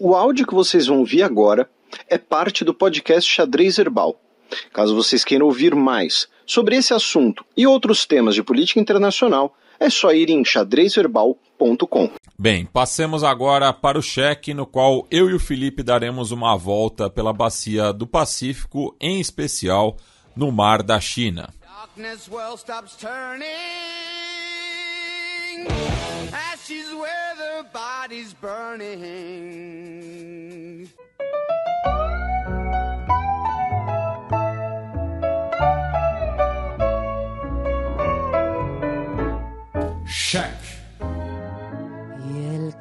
O áudio que vocês vão ouvir agora é parte do podcast Xadrez Verbal. Caso vocês queiram ouvir mais sobre esse assunto e outros temas de política internacional, é só ir em xadrezverbal.com. Bem, passemos agora para o cheque, no qual eu e o Felipe daremos uma volta pela bacia do Pacífico, em especial no Mar da China. Cheque.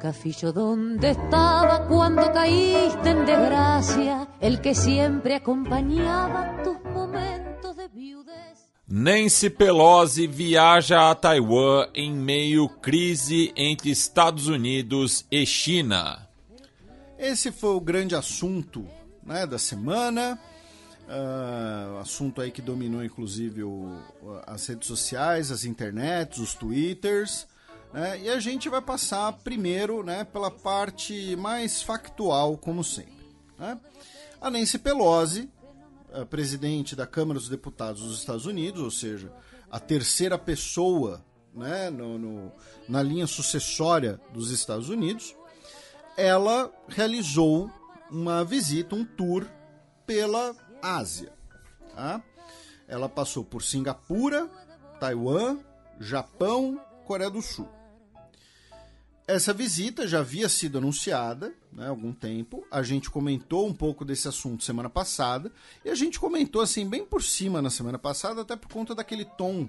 Castillo donde estaba cuando caíste en desgracia, el que siempre acompañaba tus momentos de viudez. Nancy Pelosi viaja a Taiwan em meio crise entre Estados Unidos e China. Esse foi o grande assunto, né, da semana. Assunto aí que dominou inclusive as redes sociais, as internets, os twitters. E a gente vai passar primeiro, né, pela parte mais factual, como sempre. Né? A Nancy Pelosi, a presidente da Câmara dos Deputados dos Estados Unidos, ou seja, a terceira pessoa, né, na linha sucessória dos Estados Unidos, ela realizou uma visita, um tour pela Ásia. Tá? Ela passou por Singapura, Taiwan, Japão, Coreia do Sul. Essa visita já havia sido anunciada, né, há algum tempo. A gente comentou um pouco desse assunto semana passada. E a gente comentou assim bem por cima na semana passada, até por conta daquele tom,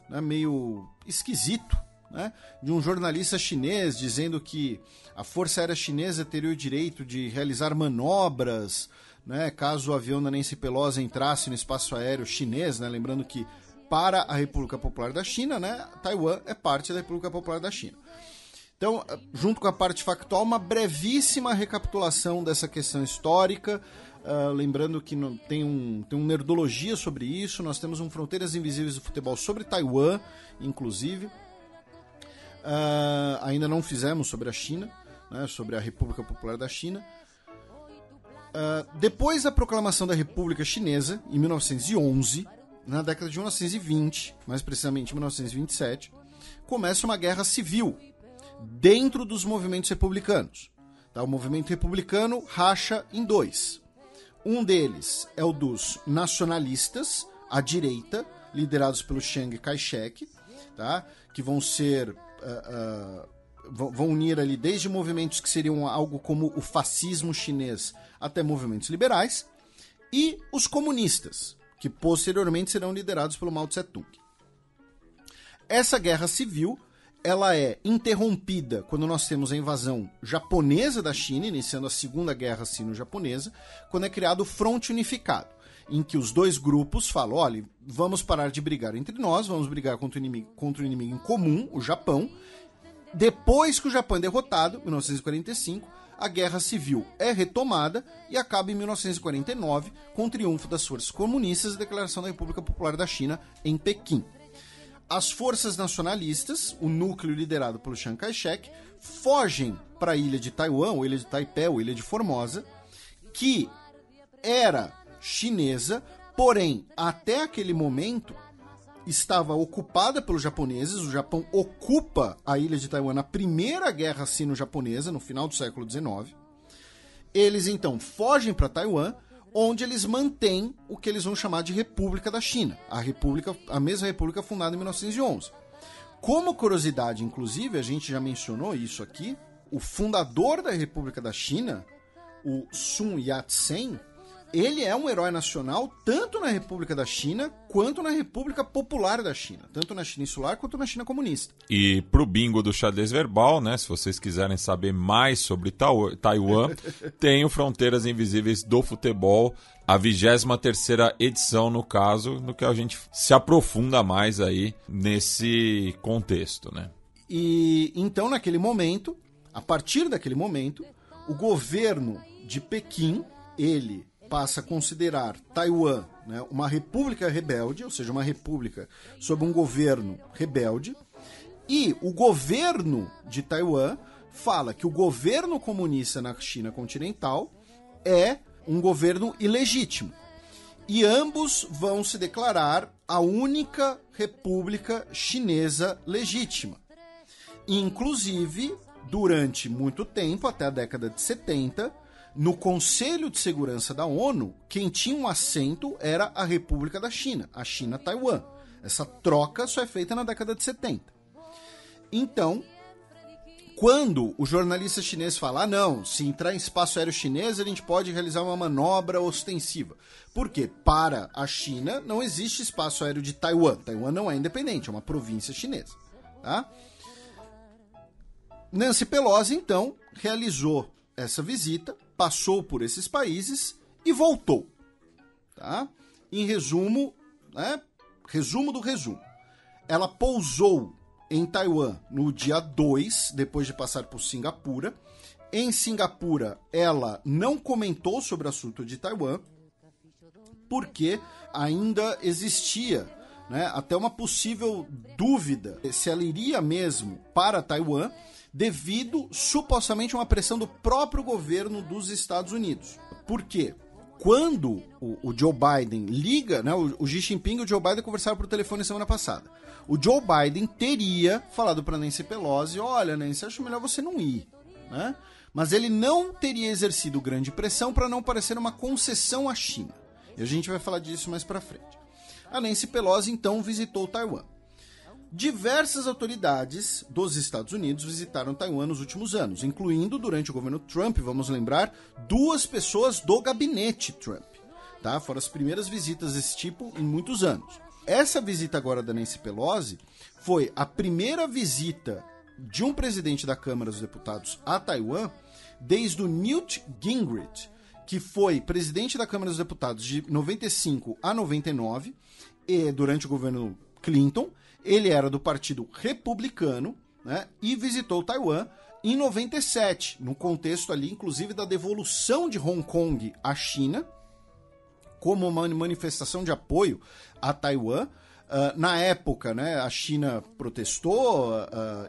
né, meio esquisito, né, de um jornalista chinês dizendo que a Força Aérea Chinesa teria o direito de realizar manobras, né, caso o avião da Nancy Pelosi entrasse no espaço aéreo chinês, né, lembrando que para a República Popular da China, né, Taiwan é parte da República Popular da China. Então, junto com a parte factual, uma brevíssima recapitulação dessa questão histórica, lembrando que tem um Nerdologia sobre isso, nós temos um Fronteiras Invisíveis do Futebol sobre Taiwan, inclusive. Ainda não fizemos sobre a China, né, sobre a República Popular da China. Depois da proclamação da República Chinesa, em 1911, na década de 1920, mais precisamente 1927, começa uma guerra civil dentro dos movimentos republicanos. Tá? O movimento republicano racha em dois. Um deles é o dos nacionalistas, à direita, liderados pelo Chiang Kai-shek, tá? Que vão ser... vão unir ali desde movimentos que seriam algo como o fascismo chinês até movimentos liberais, e os comunistas, que posteriormente serão liderados pelo Mao Tse-tung. Essa guerra civil ela é interrompida quando nós temos a invasão japonesa da China, iniciando a Segunda Guerra Sino-Japonesa, quando é criado o Fronte Unificado, em que os dois grupos falam, olha, vamos parar de brigar entre nós, vamos brigar contra o inimigo em comum, o Japão. Depois que o Japão é derrotado, em 1945, a Guerra Civil é retomada e acaba em 1949 com o triunfo das forças comunistas e a declaração da República Popular da China em Pequim. As forças nacionalistas, o núcleo liderado pelo Chiang Kai-shek, fogem para a ilha de Taiwan, ou ilha de Taipei, ou ilha de Formosa, que era chinesa, porém, até aquele momento, estava ocupada pelos japoneses. O Japão ocupa a ilha de Taiwan na Primeira Guerra Sino-Japonesa, no final do século XIX. Eles, então, fogem para Taiwan, onde eles mantêm o que eles vão chamar de República da China, a mesma república fundada em 1911. Como curiosidade, inclusive, a gente já mencionou isso aqui, o fundador da República da China, o Sun Yat-sen, ele é um herói nacional tanto na República da China quanto na República Popular da China, tanto na China Insular quanto na China Comunista. E pro bingo do Xadrez Verbal, né, se vocês quiserem saber mais sobre Taiwan, tem o Fronteiras Invisíveis do Futebol, a 23ª edição, no caso, no que a gente se aprofunda mais aí nesse contexto, né? E então, naquele momento, a partir daquele momento, o governo de Pequim, ele passa a considerar Taiwan, né, uma república rebelde, ou seja, uma república sob um governo rebelde, e o governo de Taiwan fala que o governo comunista na China continental é um governo ilegítimo. E ambos vão se declarar a única república chinesa legítima. Inclusive, durante muito tempo, até a década de 70, no Conselho de Segurança da ONU, quem tinha um assento era a República da China, a China-Taiwan. Essa troca só é feita na década de 70. Então, quando o jornalista chinês fala, não, se entrar em espaço aéreo chinês, a gente pode realizar uma manobra ostensiva. Por quê? Para a China, não existe espaço aéreo de Taiwan. Taiwan não é independente, é uma província chinesa. Tá? Nancy Pelosi, então, realizou essa visita, passou por esses países e voltou. Tá? Em resumo, né? Resumo do resumo. Ela pousou em Taiwan no dia 2, depois de passar por Singapura. Em Singapura, ela não comentou sobre o assunto de Taiwan, porque ainda existia, né, até uma possível dúvida se ela iria mesmo para Taiwan, devido supostamente a uma pressão do próprio governo dos Estados Unidos. Por quê? Quando o Joe Biden liga, né, o Xi Jinping e o Joe Biden conversaram por telefone semana passada. O Joe Biden teria falado para Nancy Pelosi, olha, Nancy, acho melhor você não ir, né? Mas ele não teria exercido grande pressão para não parecer uma concessão à China. E a gente vai falar disso mais para frente. A Nancy Pelosi, então, visitou Taiwan. Diversas autoridades dos Estados Unidos visitaram Taiwan nos últimos anos, incluindo, durante o governo Trump, vamos lembrar, 2 pessoas do gabinete Trump. Tá? Foram as primeiras visitas desse tipo em muitos anos. Essa visita agora da Nancy Pelosi foi a primeira visita de um presidente da Câmara dos Deputados a Taiwan desde o Newt Gingrich, que foi presidente da Câmara dos Deputados de 95 a 99, e durante o governo Clinton. Ele era do Partido Republicano, né, e visitou Taiwan em 97, no contexto ali, inclusive, da devolução de Hong Kong à China, como uma manifestação de apoio a Taiwan. Na época, né, a China protestou,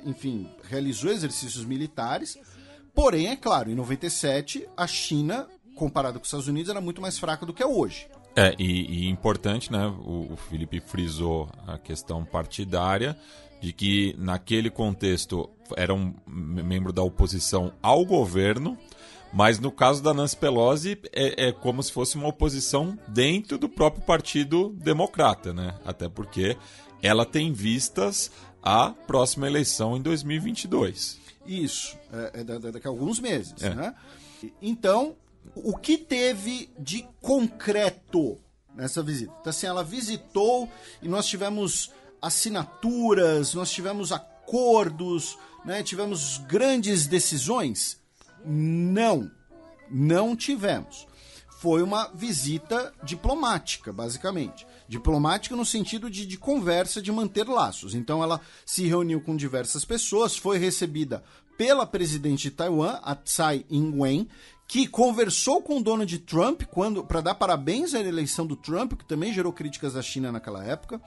enfim, realizou exercícios militares, porém, é claro, em 97, a China, comparado com os Estados Unidos, era muito mais fraca do que é hoje. E importante, né, o Felipe frisou a questão partidária, de que naquele contexto era um membro da oposição ao governo, mas no caso da Nancy Pelosi é como se fosse uma oposição dentro do próprio Partido Democrata, né? Até porque ela tem vistas à próxima eleição em 2022. Isso, daqui a alguns meses, né? Então, o que teve de concreto nessa visita? Então, assim, ela visitou e nós tivemos assinaturas, nós tivemos acordos, né? Tivemos grandes decisões? Não tivemos. Foi uma visita diplomática, basicamente. Diplomática no sentido de conversa, de manter laços. Então ela se reuniu com diversas pessoas, foi recebida pela presidente de Taiwan, a Tsai Ing-wen, que conversou com o Donald Trump para dar parabéns à eleição do Trump, que também gerou críticas da China naquela época.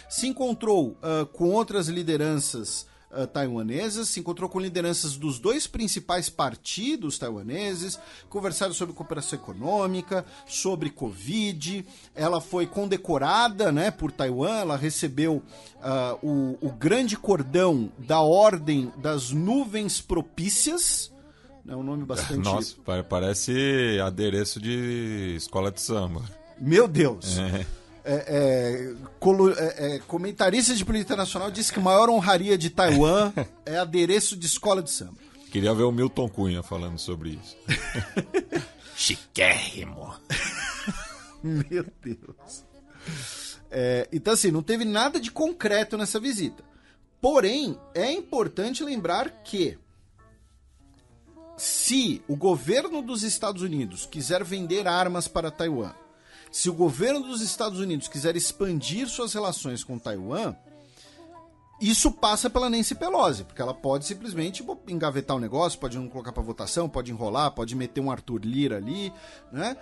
Se encontrou com outras lideranças taiwanesas, se encontrou com lideranças dos 2 principais partidos taiwaneses, conversaram sobre cooperação econômica, sobre Covid. Ela foi condecorada, né, por Taiwan, ela recebeu o grande cordão da Ordem das Nuvens Propícias. É um nome bastante... Nossa, parece adereço de escola de samba. Meu Deus! Comentarista de política internacional disse que a maior honraria de Taiwan é adereço de escola de samba. Queria ver o Milton Cunha falando sobre isso. Chiquérrimo. Meu Deus. Então, assim, não teve nada de concreto nessa visita. Porém, é importante lembrar que se o governo dos Estados Unidos quiser vender armas para Taiwan, se o governo dos Estados Unidos quiser expandir suas relações com Taiwan, isso passa pela Nancy Pelosi, porque ela pode simplesmente engavetar o negócio, pode não colocar para votação, pode enrolar, pode meter um Arthur Lira ali, né?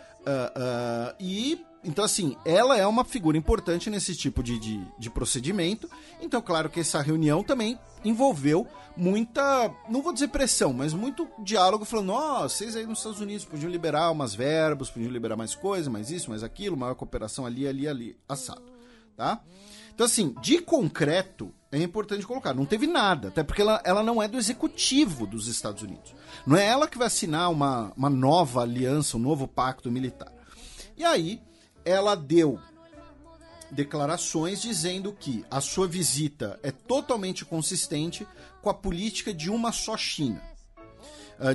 E Então, assim, ela é uma figura importante nesse tipo de procedimento. Então, claro que essa reunião também envolveu muita, não vou dizer pressão, mas muito diálogo, falando, vocês aí nos Estados Unidos podiam liberar umas verbas, podiam liberar mais coisa, mais isso, mais aquilo, maior cooperação ali, assado, tá? Então, assim, de concreto, é importante colocar, não teve nada, até porque ela não é do executivo dos Estados Unidos. Não é ela que vai assinar uma nova aliança, um novo pacto militar. E aí, ela deu declarações dizendo que a sua visita é totalmente consistente com a política de uma só China.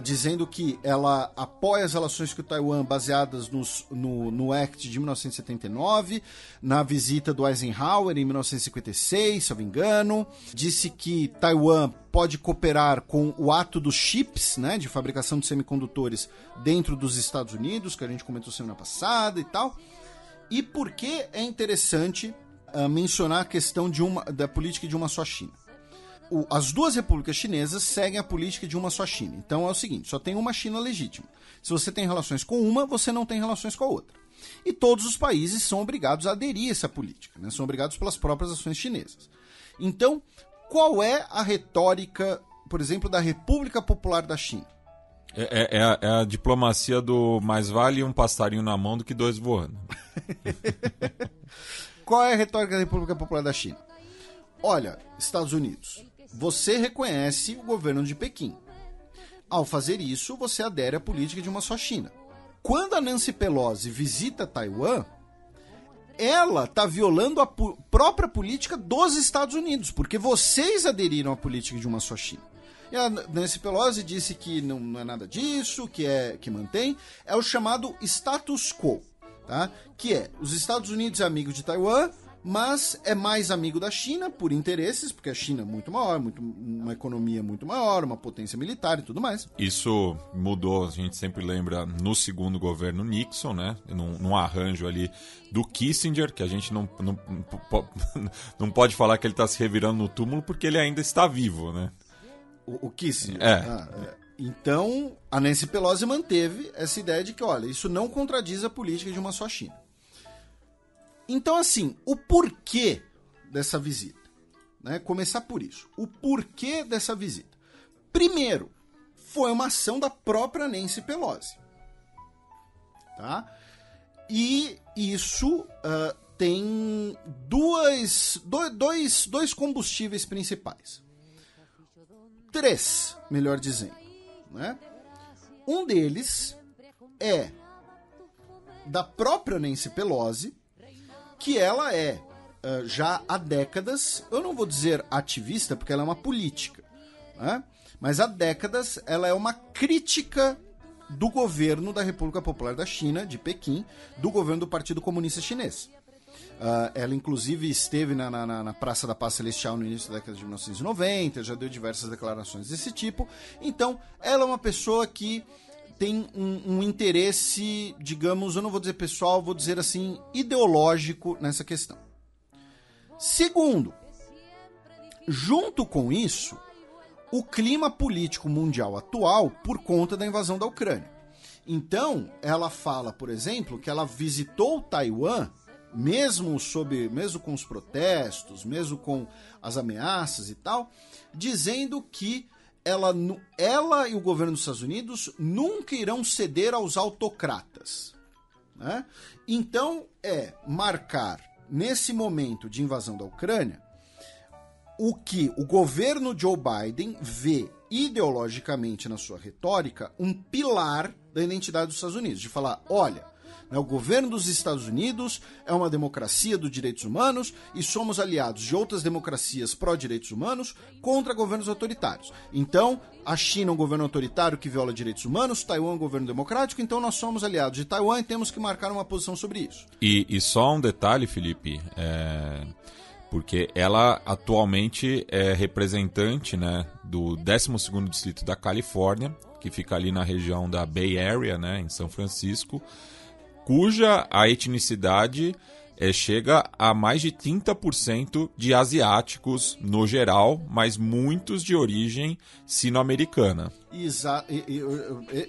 Dizendo que ela apoia as relações com Taiwan baseadas no Act de 1979, na visita do Eisenhower em 1956, se eu não me engano. Disse que Taiwan pode cooperar com o ato dos chips, né, de fabricação de semicondutores dentro dos Estados Unidos, que a gente comentou semana passada e tal. E por que é interessante mencionar a questão da política de uma só China? As duas repúblicas chinesas seguem a política de uma só China. Então é o seguinte, só tem uma China legítima. Se você tem relações com uma, você não tem relações com a outra. E todos os países são obrigados a aderir a essa política, né? São obrigados pelas próprias ações chinesas. Então, qual é a retórica, por exemplo, da República Popular da China? É a diplomacia do mais vale um passarinho na mão do que dois voando. Qual é a retórica da República Popular da China? Olha, Estados Unidos, você reconhece o governo de Pequim. Ao fazer isso, você adere à política de uma só China. Quando a Nancy Pelosi visita Taiwan, ela está violando a própria política dos Estados Unidos, porque vocês aderiram à política de uma só China. E a Nancy Pelosi disse que não é nada disso, que mantém. É o chamado status quo, tá? Que é, os Estados Unidos é amigo de Taiwan, mas é mais amigo da China por interesses, porque a China é muito maior, uma economia muito maior, uma potência militar e tudo mais. Isso mudou, a gente sempre lembra, no segundo governo Nixon, né? Num arranjo ali do Kissinger, que a gente não pode falar que ele está se revirando no túmulo porque ele ainda está vivo, né? O Kissinger? Então, a Nancy Pelosi manteve essa ideia de que, olha, isso não contradiz a política de uma só China. Então, assim, o porquê dessa visita? Né? Começar por isso. O porquê dessa visita? Primeiro, foi uma ação da própria Nancy Pelosi. Tá? E isso tem dois combustíveis principais. 3, melhor dizendo. Né? Um deles é da própria Nancy Pelosi, que ela é, já há décadas, eu não vou dizer ativista, porque ela é uma política, né? Mas há décadas ela é uma crítica do governo da República Popular da China, de Pequim, do governo do Partido Comunista Chinês. Ela, inclusive, esteve na Praça da Paz Celestial no início da década de 1990, já deu diversas declarações desse tipo. Então, ela é uma pessoa que tem um interesse, digamos, eu não vou dizer pessoal, vou dizer assim, ideológico nessa questão. Segundo, junto com isso, o clima político mundial atual por conta da invasão da Ucrânia. Então, ela fala, por exemplo, que ela visitou Taiwan, mesmo com os protestos, mesmo com as ameaças e tal, dizendo que ela e o governo dos Estados Unidos nunca irão ceder aos autocratas. Né? Então, marcar, nesse momento de invasão da Ucrânia, o que o governo Joe Biden vê ideologicamente na sua retórica um pilar da identidade dos Estados Unidos, de falar, olha, o governo dos Estados Unidos é uma democracia dos direitos humanos e somos aliados de outras democracias pró-direitos humanos contra governos autoritários. Então, a China é um governo autoritário que viola direitos humanos, Taiwan é um governo democrático, então nós somos aliados de Taiwan e temos que marcar uma posição sobre isso. E só um detalhe, Felipe, porque ela atualmente é representante, né, do 12º Distrito da Califórnia, que fica ali na região da Bay Area, né, em São Francisco, cuja a etnicidade chega a mais de 30% de asiáticos no geral, mas muitos de origem sino-americana.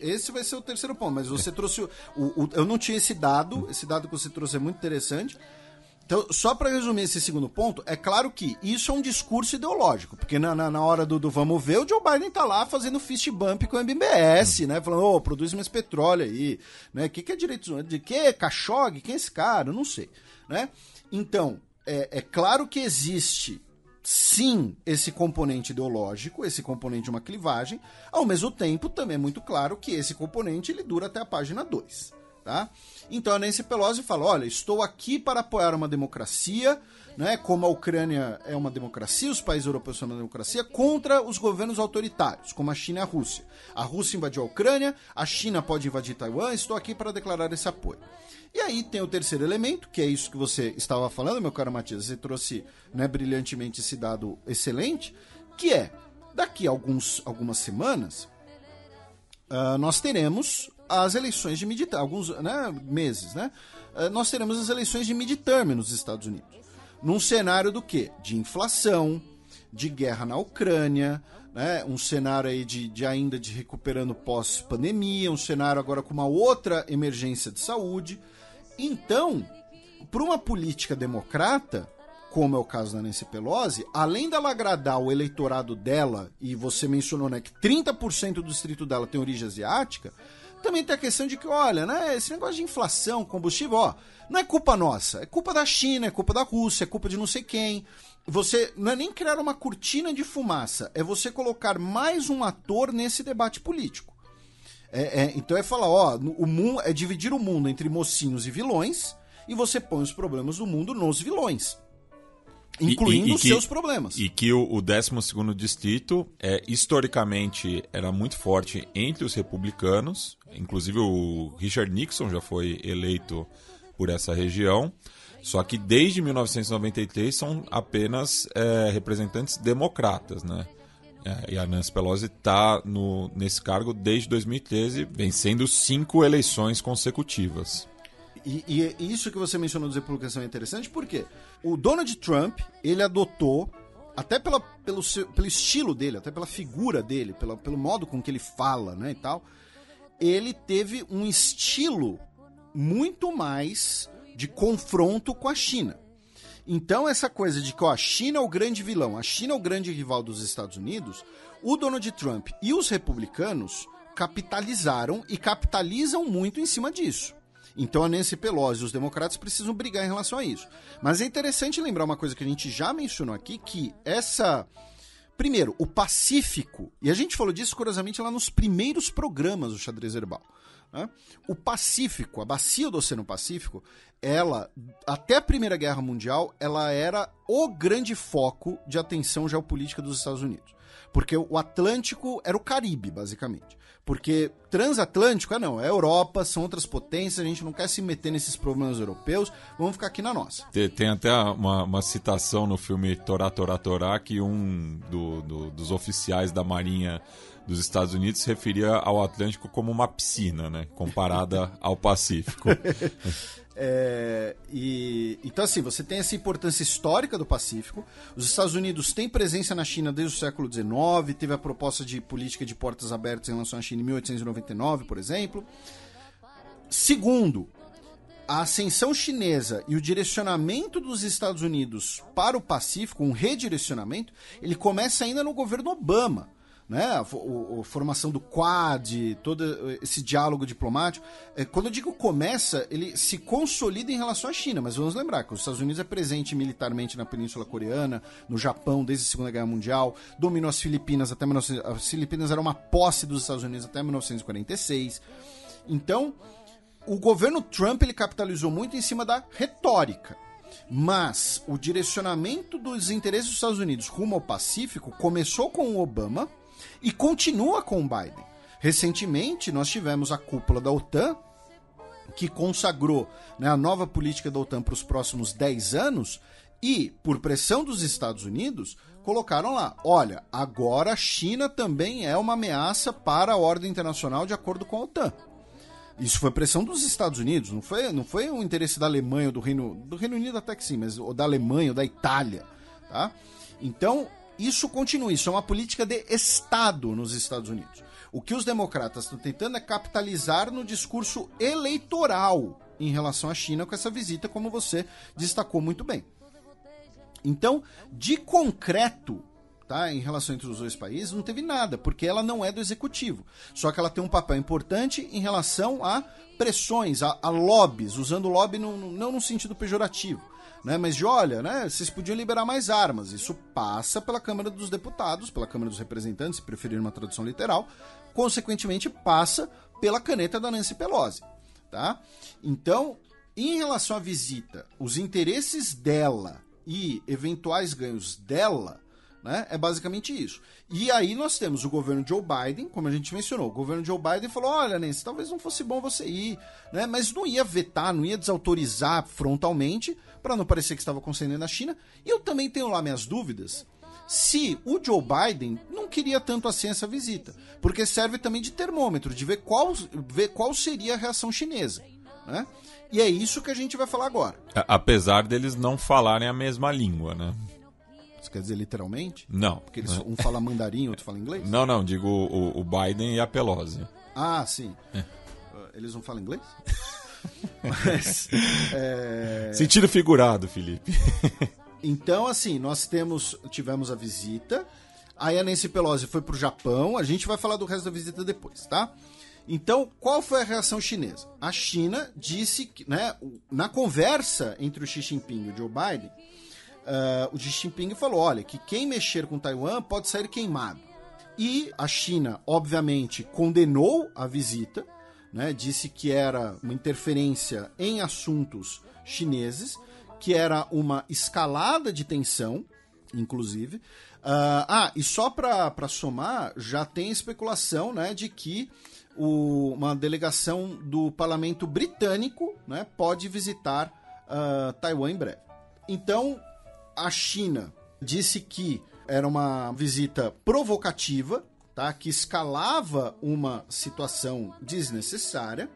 Esse vai ser o terceiro ponto, mas você trouxe... eu não tinha esse dado que você trouxe é muito interessante. Então, só para resumir esse segundo ponto, é claro que isso é um discurso ideológico, porque na hora do vamos ver, o Joe Biden tá lá fazendo fist bump com o MBS, né? Falando, produz mais petróleo aí, né? O que é direito de que? Khashoggi? Quem é esse cara? Eu não sei, né? Então, é claro que existe, sim, esse componente ideológico, esse componente de uma clivagem, ao mesmo tempo também é muito claro que esse componente ele dura até a página 2. Tá? Então a Nancy Pelosi fala, olha, estou aqui para apoiar uma democracia, né, como a Ucrânia é uma democracia, os países europeus são uma democracia, contra os governos autoritários, como a China e a Rússia. A Rússia invadiu a Ucrânia, a China pode invadir Taiwan, estou aqui para declarar esse apoio. E aí tem o terceiro elemento, que é isso que você estava falando, meu caro Matias, você trouxe, né, brilhantemente esse dado excelente, que é, daqui a algumas semanas, nós teremos as eleições de midterm, alguns, né, meses, né? Nós teremos as eleições de midterm nos Estados Unidos. Num cenário do quê? De inflação, de guerra na Ucrânia, né? Um cenário aí ainda de recuperando pós-pandemia, um cenário agora com uma outra emergência de saúde. Então, para uma política democrata, como é o caso da Nancy Pelosi, além dela agradar o eleitorado dela, e você mencionou, né, que 30% do distrito dela tem origem asiática, também tem a questão de que, olha, né, esse negócio de inflação, combustível, não é culpa nossa, é culpa da China, é culpa da Rússia, é culpa de não sei quem. Você não é nem criar uma cortina de fumaça, é você colocar mais um ator nesse debate político. Então é falar, o mundo é dividir o mundo entre mocinhos e vilões, e você põe os problemas do mundo nos vilões. Incluindo os seus problemas. E que o 12º distrito, historicamente, era muito forte entre os republicanos. Inclusive o Richard Nixon já foi eleito por essa região. Só que desde 1993 são apenas representantes democratas, né? E a Nancy Pelosi está nesse cargo desde 2013, vencendo 5 eleições consecutivas. E isso que você mencionou dos republicanos é interessante, porque o Donald Trump, ele adotou, até pelo estilo dele, até pela figura dele, pelo modo com que ele fala, né, e tal, ele teve um estilo muito mais de confronto com a China. Então essa coisa de que a China é o grande vilão, a China é o grande rival dos Estados Unidos, o Donald Trump e os republicanos capitalizaram e capitalizam muito em cima disso. Então a Nancy Pelosi e os democratas precisam brigar em relação a isso. Mas é interessante lembrar uma coisa que a gente já mencionou aqui, que primeiro, o Pacífico, e a gente falou disso curiosamente lá nos primeiros programas do Xadrez Herbal, né? O Pacífico, a bacia do Oceano Pacífico, ela, até a Primeira Guerra Mundial, ela era o grande foco de atenção geopolítica dos Estados Unidos. Porque o Atlântico era o Caribe, basicamente. Porque transatlântico, não, é Europa, são outras potências, a gente não quer se meter nesses problemas europeus, vamos ficar aqui na nossa. Tem até uma citação no filme Torá, Torá, Torá, que um dos oficiais da Marinha dos Estados Unidos se referia ao Atlântico como uma piscina, né, comparada ao Pacífico. Então assim, você tem essa importância histórica do Pacífico. Os Estados Unidos têm presença na China desde o século XIX, teve a proposta de política de portas abertas em relação à China em 1899, por exemplo. Segundo, a ascensão chinesa e o direcionamento dos Estados Unidos para o Pacífico, um redirecionamento, ele começa ainda no governo Obama, né? A formação do Quad, todo esse diálogo diplomático. Quando eu digo começa, ele se consolida em relação à China, mas vamos lembrar que os Estados Unidos é presente militarmente na Península Coreana, no Japão desde a Segunda Guerra Mundial, dominou as Filipinas até as Filipinas era uma posse dos Estados Unidos até 1946. Então, o governo Trump ele capitalizou muito em cima da retórica. Mas o direcionamento dos interesses dos Estados Unidos rumo ao Pacífico começou com o Obama e continua com o Biden. Recentemente, nós tivemos a cúpula da OTAN, que consagrou, né, a nova política da OTAN para os próximos 10 anos e, por pressão dos Estados Unidos, colocaram lá, olha, agora a China também é uma ameaça para a ordem internacional de acordo com a OTAN. Isso foi pressão dos Estados Unidos, não foi um interesse da Alemanha ou do Reino Unido até que sim, mas ou da Alemanha ou da Itália, tá? Então, isso continua, isso é uma política de Estado nos Estados Unidos. O que os democratas estão tentando é capitalizar no discurso eleitoral em relação à China com essa visita, como você destacou muito bem. Então, de concreto, tá, em relação entre os dois países, não teve nada, porque ela não é do executivo. Só que ela tem um papel importante em relação a pressões, a lobbies, usando lobby não no sentido pejorativo, né, mas de olha, né, vocês podiam liberar mais armas. Isso passa pela Câmara dos Deputados, pela Câmara dos Representantes, se preferir uma tradução literal, consequentemente passa pela caneta da Nancy Pelosi. Tá? Então, em relação à visita, os interesses dela e eventuais ganhos dela, né, é basicamente isso. E aí nós temos o governo Joe Biden, como a gente mencionou, o governo Joe Biden falou, olha, Nancy, talvez não fosse bom você ir, né, mas não ia vetar, não ia desautorizar frontalmente, para não parecer que estava concedendo a China. E eu também tenho lá minhas dúvidas se o Joe Biden não queria tanto assim essa visita, porque serve também de termômetro, de ver qual seria a reação chinesa, né? E é isso que a gente vai falar agora. Apesar deles não falarem a mesma língua, né? Você quer dizer literalmente? Não. Porque um fala mandarim, outro fala inglês? Não, digo o Biden e a Pelosi. Ah, sim. Eles não falam inglês? Mas, Sentido figurado, Felipe. Então, assim, tivemos a visita, aí a Nancy Pelosi foi pro Japão, a gente vai falar do resto da visita depois, tá? Então, qual foi a reação chinesa? A China disse que, né, na conversa entre o Xi Jinping e o Joe Biden, o Xi Jinping falou, olha, que quem mexer com Taiwan pode sair queimado. E a China, obviamente, condenou a visita, né, disse que era uma interferência em assuntos chineses, que era uma escalada de tensão, inclusive. E só para somar, já tem especulação, né, de que uma delegação do parlamento britânico, né, pode visitar Taiwan em breve. Então, a China disse que era uma visita provocativa, tá, que escalava uma situação desnecessária,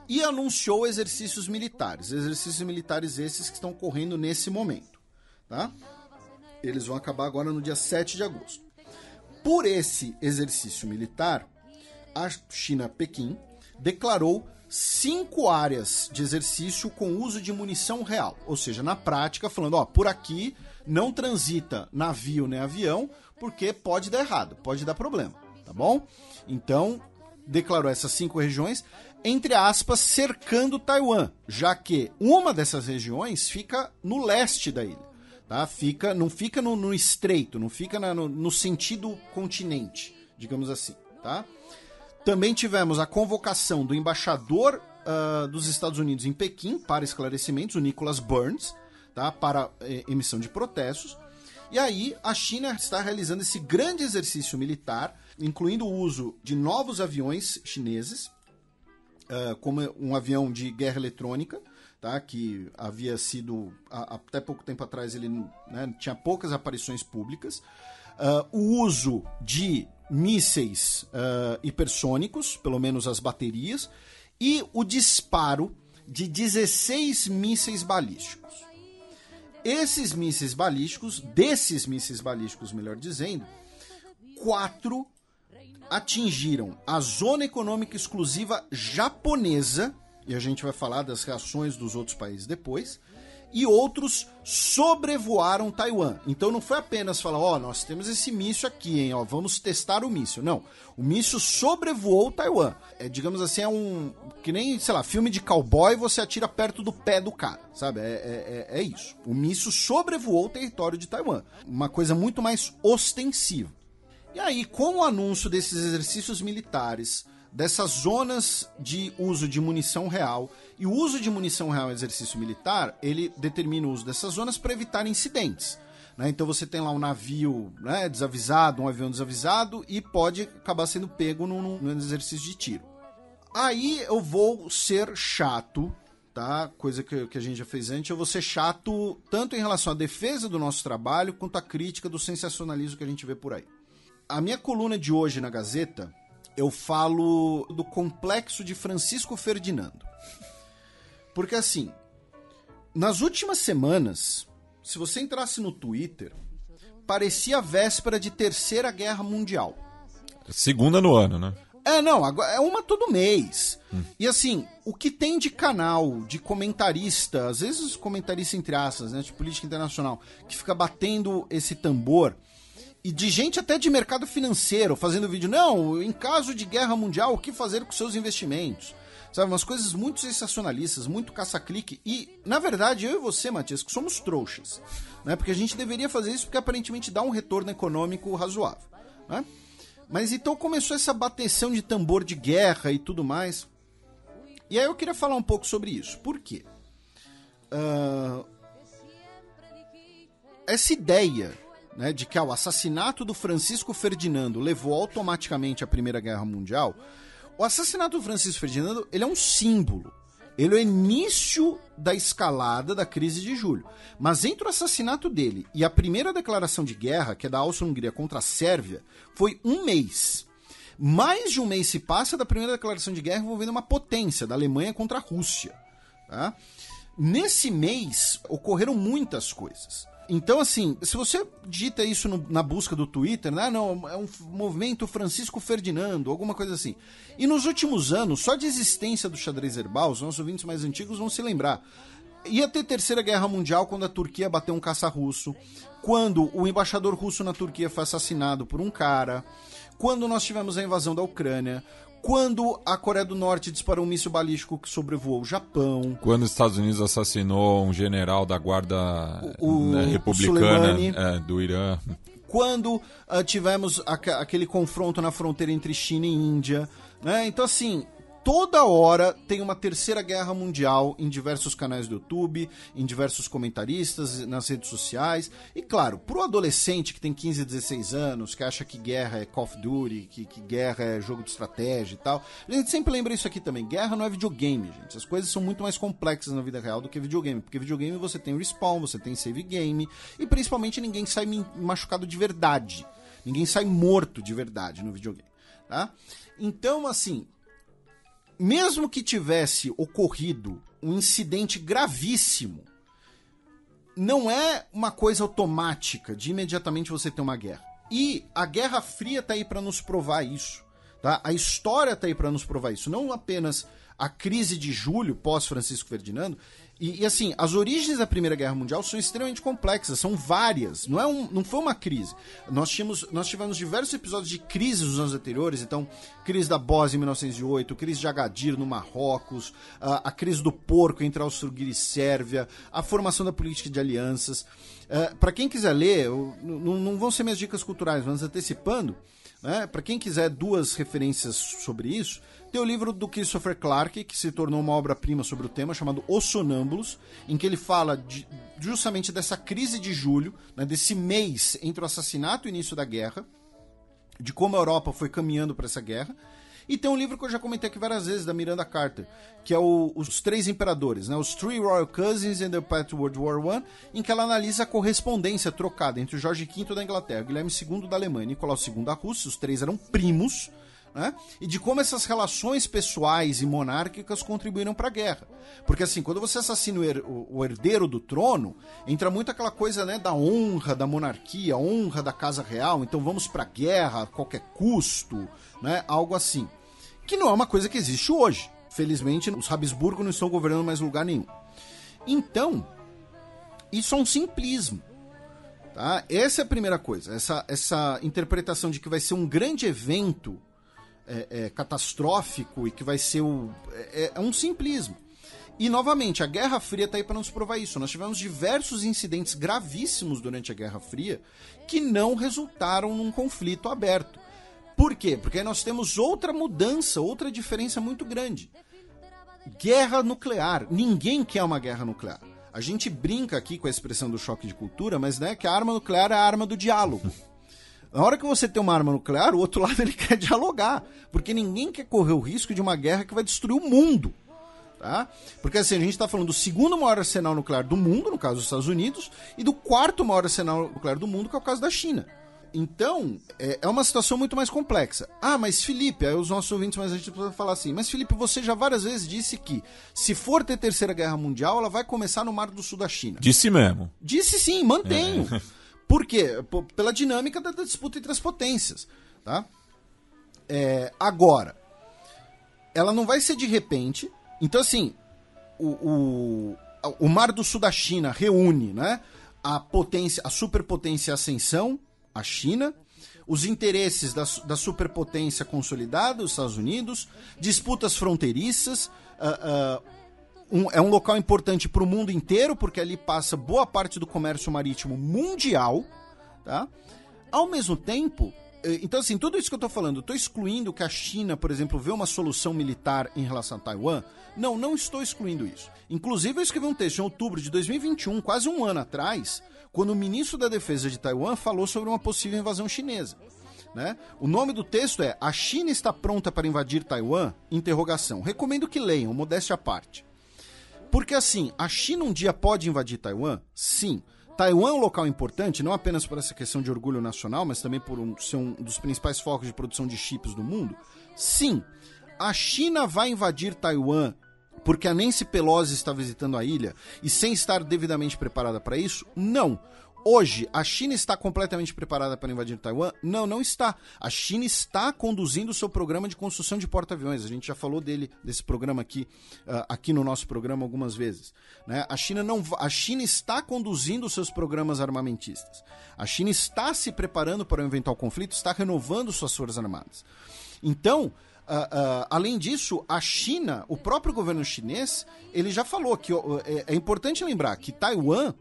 e anunciou exercícios militares esses que estão ocorrendo nesse momento, tá? Eles vão acabar agora no dia 7 de agosto. Por esse exercício militar, a China, Pequim, declarou 5 áreas de exercício com uso de munição real, ou seja, na prática, falando, por aqui não transita navio nem avião, porque pode dar errado, pode dar problema, tá bom? Então, declarou essas 5 regiões, entre aspas, cercando Taiwan, já que uma dessas regiões fica no leste da ilha, tá? Não fica no estreito, não fica no sentido continente, digamos assim, tá? Também tivemos a convocação do embaixador dos Estados Unidos em Pequim para esclarecimentos, o Nicholas Burns, tá? Para emissão de protestos. E aí a China está realizando esse grande exercício militar, incluindo o uso de novos aviões chineses, como um avião de guerra eletrônica, tá, que havia sido, até pouco tempo atrás, ele, né, tinha poucas aparições públicas, o uso de mísseis hipersônicos, pelo menos as baterias, e o disparo de 16 mísseis balísticos. Desses mísseis balísticos, melhor dizendo, 4 atingiram a zona econômica exclusiva japonesa, e a gente vai falar das reações dos outros países depois, e outros sobrevoaram Taiwan. Então não foi apenas falar, nós temos esse míssil aqui, hein, vamos testar o míssil. Não, o míssil sobrevoou Taiwan. Digamos assim, que nem, sei lá, filme de cowboy, você atira perto do pé do cara, sabe? É isso. O míssil sobrevoou o território de Taiwan. Uma coisa muito mais ostensiva. E aí, com o anúncio desses exercícios militares, dessas zonas de uso de munição real, e o uso de munição real em exercício militar, ele determina o uso dessas zonas para evitar incidentes, né? Então você tem lá um navio, né, desavisado, um avião desavisado, e pode acabar sendo pego num exercício de tiro. Aí eu vou ser chato, tá? Coisa que a gente já fez antes, eu vou ser chato tanto em relação à defesa do nosso trabalho, quanto à crítica do sensacionalismo que a gente vê por aí. A minha coluna de hoje na Gazeta, eu falo do complexo de Francisco Ferdinando. Porque assim, nas últimas semanas, se você entrasse no Twitter, parecia a véspera de Terceira Guerra Mundial. Segunda no ano, né? Não, agora é uma todo mês. E assim, o que tem de canal, de comentarista, às vezes comentarista entre aspas, né, de política internacional, que fica batendo esse tambor, e de gente até de mercado financeiro, fazendo vídeo, não, em caso de guerra mundial, o que fazer com seus investimentos? Sabe, umas coisas muito sensacionalistas, muito caça-clique. E, na verdade, eu e você, Matias, que somos trouxas, né? Porque a gente deveria fazer isso porque aparentemente dá um retorno econômico razoável, né? Mas então começou essa bateção de tambor de guerra e tudo mais. E aí eu queria falar um pouco sobre isso. Por quê? Essa ideia, né, de que o assassinato do Francisco Ferdinando levou automaticamente à Primeira Guerra Mundial. O assassinato do Francisco Ferdinando, ele é um símbolo. Ele é o início da escalada da crise de julho. Mas entre o assassinato dele e a primeira declaração de guerra, que é da Áustria-Hungria contra a Sérvia, foi um mês. Mais de um mês se passa da primeira declaração de guerra envolvendo uma potência, da Alemanha contra a Rússia. Tá? Nesse mês, ocorreram muitas coisas. Então, assim, se você digita isso na busca do Twitter, né? Não, é um movimento Francisco Ferdinando, alguma coisa assim. E nos últimos anos, só de existência do xadrez herbal, os nossos ouvintes mais antigos vão se lembrar. Ia ter Terceira Guerra Mundial quando a Turquia bateu um caça russo, quando o embaixador russo na Turquia foi assassinado por um cara, quando nós tivemos a invasão da Ucrânia, quando a Coreia do Norte disparou um míssil balístico que sobrevoou o Japão. Quando os Estados Unidos assassinou um general da guarda republicana do Irã. Quando tivemos aquele confronto na fronteira entre China e Índia. Né? Então, assim, toda hora tem uma Terceira Guerra Mundial em diversos canais do YouTube, em diversos comentaristas, nas redes sociais. E claro, pro adolescente que tem 15, 16 anos, que acha que guerra é Call of Duty, que guerra é jogo de estratégia e tal, a gente sempre lembra isso aqui também. Guerra não é videogame, gente. As coisas são muito mais complexas na vida real do que videogame. Porque videogame você tem respawn, você tem save game, e principalmente ninguém sai machucado de verdade. Ninguém sai morto de verdade no videogame. Tá? Então, assim, mesmo que tivesse ocorrido um incidente gravíssimo, não é uma coisa automática de imediatamente você ter uma guerra. E a Guerra Fria tá aí para nos provar isso. Tá? A história tá aí para nos provar isso. Não apenas a crise de julho, pós-Francisco Ferdinando. E assim, as origens da Primeira Guerra Mundial são extremamente complexas, são várias, não foi uma crise. Nós tivemos diversos episódios de crises nos anos anteriores, então, crise da Bósnia em 1908, crise de Agadir no Marrocos, a crise do porco entre Áustria-Hungria e Sérvia, a formação da política de alianças. Para quem quiser ler, não vão ser minhas dicas culturais, mas antecipando, né, para quem quiser duas referências sobre isso, tem o livro do Christopher Clarke, que se tornou uma obra-prima sobre o tema, chamado Os Sonâmbulos, em que ele fala justamente dessa crise de julho, né, desse mês entre o assassinato e o início da guerra, de como a Europa foi caminhando para essa guerra. E tem um livro que eu já comentei aqui várias vezes, da Miranda Carter, que é Os Três Imperadores, né? Os Three Royal Cousins in the Path to World War I, em que ela analisa a correspondência trocada entre o Jorge V da Inglaterra, Guilherme II da Alemanha e Nicolau II da Rússia. Os três eram primos, né? E de como essas relações pessoais e monárquicas contribuíram para a guerra. Porque assim, quando você assassina o herdeiro do trono, entra muito aquela coisa, né, da honra da monarquia, honra da casa real, então vamos para a guerra a qualquer custo, né? Algo assim. Que não é uma coisa que existe hoje. Felizmente, os Habsburgo não estão governando mais lugar nenhum. Então, isso é um simplismo. Tá? Essa é a primeira coisa. Essa interpretação de que vai ser um grande evento catastrófico e que vai ser é um simplismo. E, novamente, a Guerra Fria está aí para nos provar isso. Nós tivemos diversos incidentes gravíssimos durante a Guerra Fria que não resultaram num conflito aberto. Por quê? Porque aí nós temos outra mudança, outra diferença muito grande. Guerra nuclear. Ninguém quer uma guerra nuclear. A gente brinca aqui com a expressão do choque de cultura, mas né, que a arma nuclear é a arma do diálogo. Na hora que você tem uma arma nuclear, o outro lado ele quer dialogar. Porque ninguém quer correr o risco de uma guerra que vai destruir o mundo. Tá? Porque assim, a gente está falando do segundo maior arsenal nuclear do mundo, no caso dos Estados Unidos, e do quarto maior arsenal nuclear do mundo, que é o caso da China. Então, é uma situação muito mais complexa. Ah, mas Felipe, aí os nossos ouvintes mais antigos vão falar assim, mas Felipe, você já várias vezes disse que se for ter Terceira Guerra Mundial, ela vai começar no Mar do Sul da China. Disse mesmo. Disse sim, mantenho. Por quê? Pela dinâmica da disputa entre as potências. Tá? Agora, ela não vai ser de repente. Então, assim, o Mar do Sul da China reúne, né, a superpotência Ascensão, a China, os interesses da superpotência consolidada, os Estados Unidos, disputas fronteiriças, é um local importante para o mundo inteiro, porque ali passa boa parte do comércio marítimo mundial, tá? Ao mesmo tempo, então assim, tudo isso que eu estou falando, eu estou excluindo que a China, por exemplo, vê uma solução militar em relação a Taiwan? Não estou excluindo isso. Inclusive eu escrevi um texto em outubro de 2021, quase um ano atrás, quando o ministro da Defesa de Taiwan falou sobre uma possível invasão chinesa. Né? O nome do texto é A China está pronta para invadir Taiwan? Interrogação. Recomendo que leiam, modéstia à parte. Porque assim, a China um dia pode invadir Taiwan? Sim. Taiwan é um local importante, não apenas por essa questão de orgulho nacional, mas também por ser um dos principais focos de produção de chips do mundo? Sim. A China vai invadir Taiwan porque a Nancy Pelosi está visitando a ilha e sem estar devidamente preparada para isso? Não. Hoje, a China está completamente preparada para invadir Taiwan? Não está. A China está conduzindo o seu programa de construção de porta-aviões. A gente já falou desse programa aqui no nosso programa algumas vezes. Né? A China está conduzindo os seus programas armamentistas. A China está se preparando para um eventual conflito, está renovando suas forças armadas. Então, além disso, a China, o próprio governo chinês, ele já falou que é importante lembrar que Taiwan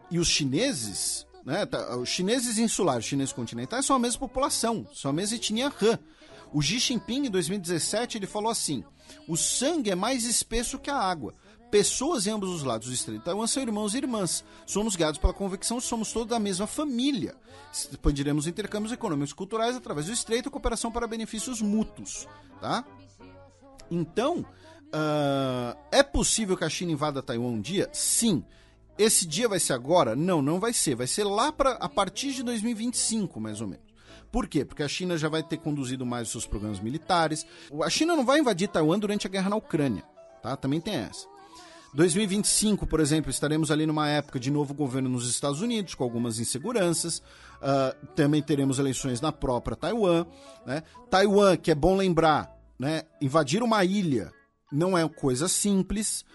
e os chineses, né, os chineses insulares, os chineses continentais, são a mesma população, são a mesma etnia Han. O Xi Jinping, em 2017, ele falou assim: o sangue é mais espesso que a água. Pessoas em ambos os lados do Estreito de Taiwan são irmãos e irmãs. Somos guiados pela convicção, somos todos da mesma família. Expandiremos intercâmbios econômicos e culturais através do Estreito e cooperação para benefícios mútuos. Tá? Então, é possível que a China invada Taiwan um dia? Sim. Esse dia vai ser agora? Não vai ser. Vai ser lá a partir de 2025, mais ou menos. Por quê? Porque a China já vai ter conduzido mais os seus programas militares. A China não vai invadir Taiwan durante a guerra na Ucrânia. Tá? Também tem essa. 2025, por exemplo, estaremos ali numa época de novo governo nos Estados Unidos, com algumas inseguranças. Também teremos eleições na própria Taiwan. Né? Taiwan, que é bom lembrar, né? Invadir uma ilha não é coisa simples.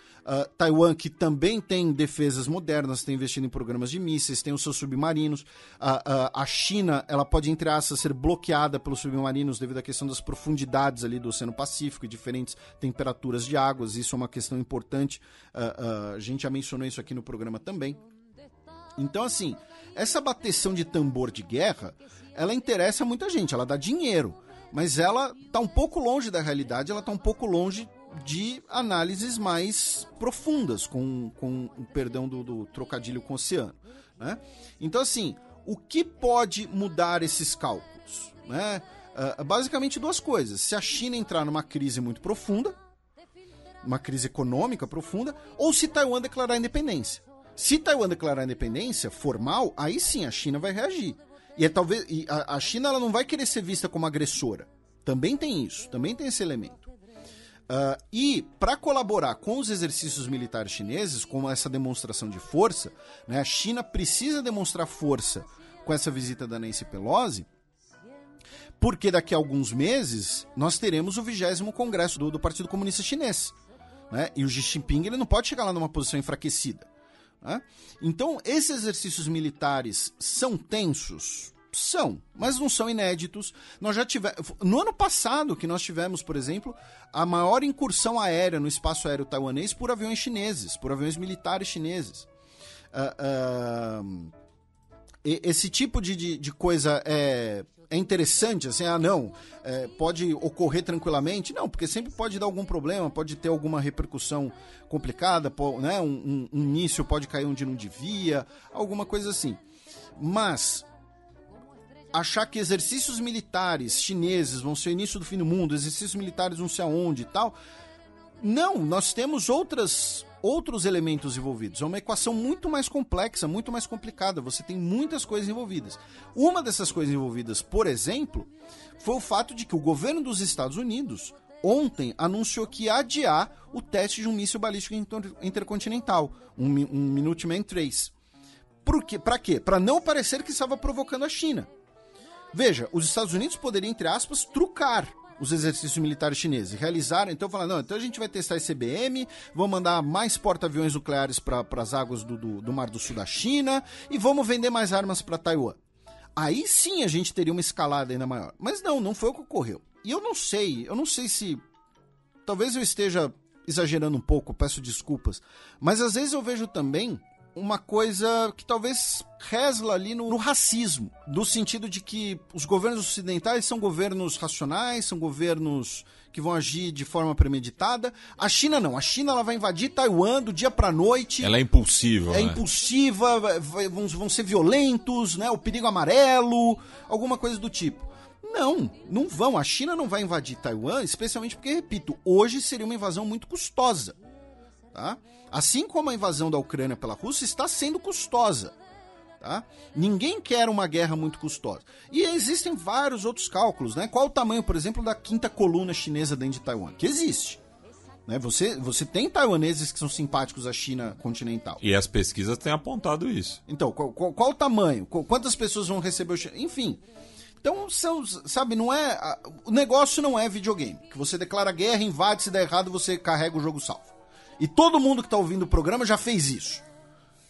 Taiwan, que também tem defesas modernas, tem investido em programas de mísseis, tem os seus submarinos. A China, ela pode, entre aspas, ser bloqueada pelos submarinos devido à questão das profundidades ali do Oceano Pacífico e diferentes temperaturas de águas. Isso é uma questão importante. A gente já mencionou isso aqui no programa também. Então, assim, essa bateção de tambor de guerra, ela interessa muita gente, ela dá dinheiro, mas ela está um pouco longe da realidade, ela está um pouco longe de análises mais profundas, com o perdão do trocadilho com o oceano. Né? Então, assim, o que pode mudar esses cálculos? Né? Basicamente duas coisas. Se a China entrar numa crise muito profunda, uma crise econômica profunda, ou se Taiwan declarar independência. Se Taiwan declarar independência formal, aí sim a China vai reagir. E a China ela não vai querer ser vista como agressora. Também tem isso, também tem esse elemento. E para colaborar com os exercícios militares chineses, com essa demonstração de força, né, a China precisa demonstrar força com essa visita da Nancy Pelosi, porque daqui a alguns meses nós teremos o 20º Congresso do Partido Comunista Chinês. Né, e o Xi Jinping ele não pode chegar lá numa posição enfraquecida. Né? Então, esses exercícios militares são tensos? São, mas não são inéditos. Nós já tivemos, no ano passado, que nós tivemos, por exemplo, a maior incursão aérea no espaço aéreo taiwanês por aviões chineses, por aviões militares chineses. Esse tipo de coisa é interessante, assim, pode ocorrer tranquilamente? Não, porque sempre pode dar algum problema, pode ter alguma repercussão complicada, né? um míssil pode cair onde não devia, alguma coisa assim. Mas achar que exercícios militares chineses vão ser o início do fim do mundo, exercícios militares não sei aonde e tal. Não, nós temos outras outros elementos envolvidos. É uma equação muito mais complexa, muito mais complicada. Você tem muitas coisas envolvidas. Uma dessas coisas envolvidas, por exemplo, foi o fato de que o governo dos Estados Unidos ontem anunciou que ia adiar o teste de um míssil balístico intercontinental, um Minuteman III. Por quê? Para quê? Para não parecer que estava provocando a China. Veja, os Estados Unidos poderiam, entre aspas, trucar os exercícios militares chineses. Realizaram, então falaram, não, então a gente vai testar esse ICBM, vamos mandar mais porta-aviões nucleares para as águas do Mar do Sul da China e vamos vender mais armas para Taiwan. Aí sim a gente teria uma escalada ainda maior. Mas não foi o que ocorreu. E eu não sei se... Talvez eu esteja exagerando um pouco, peço desculpas, mas às vezes eu vejo também uma coisa que talvez resla ali no racismo, no sentido de que os governos ocidentais são governos racionais, são governos que vão agir de forma premeditada. A China não, a China ela vai invadir Taiwan do dia pra noite. Ela é impulsiva. É impulsiva, vão ser violentos, né? O perigo amarelo, alguma coisa do tipo. Não vão. A China não vai invadir Taiwan, especialmente porque, repito, hoje seria uma invasão muito custosa. Tá? Assim como a invasão da Ucrânia pela Rússia está sendo custosa. Tá? Ninguém quer uma guerra muito custosa. E existem vários outros cálculos. Né? Qual o tamanho, por exemplo, da quinta coluna chinesa dentro de Taiwan? Que existe. Né? Você tem taiwaneses que são simpáticos à China continental. E as pesquisas têm apontado isso. Então, qual o tamanho? Quantas pessoas vão receber o China? Enfim... Então, sabe, o negócio não é videogame. Que você declara guerra, invade, se der errado, você carrega o jogo salvo. E todo mundo que está ouvindo o programa já fez isso.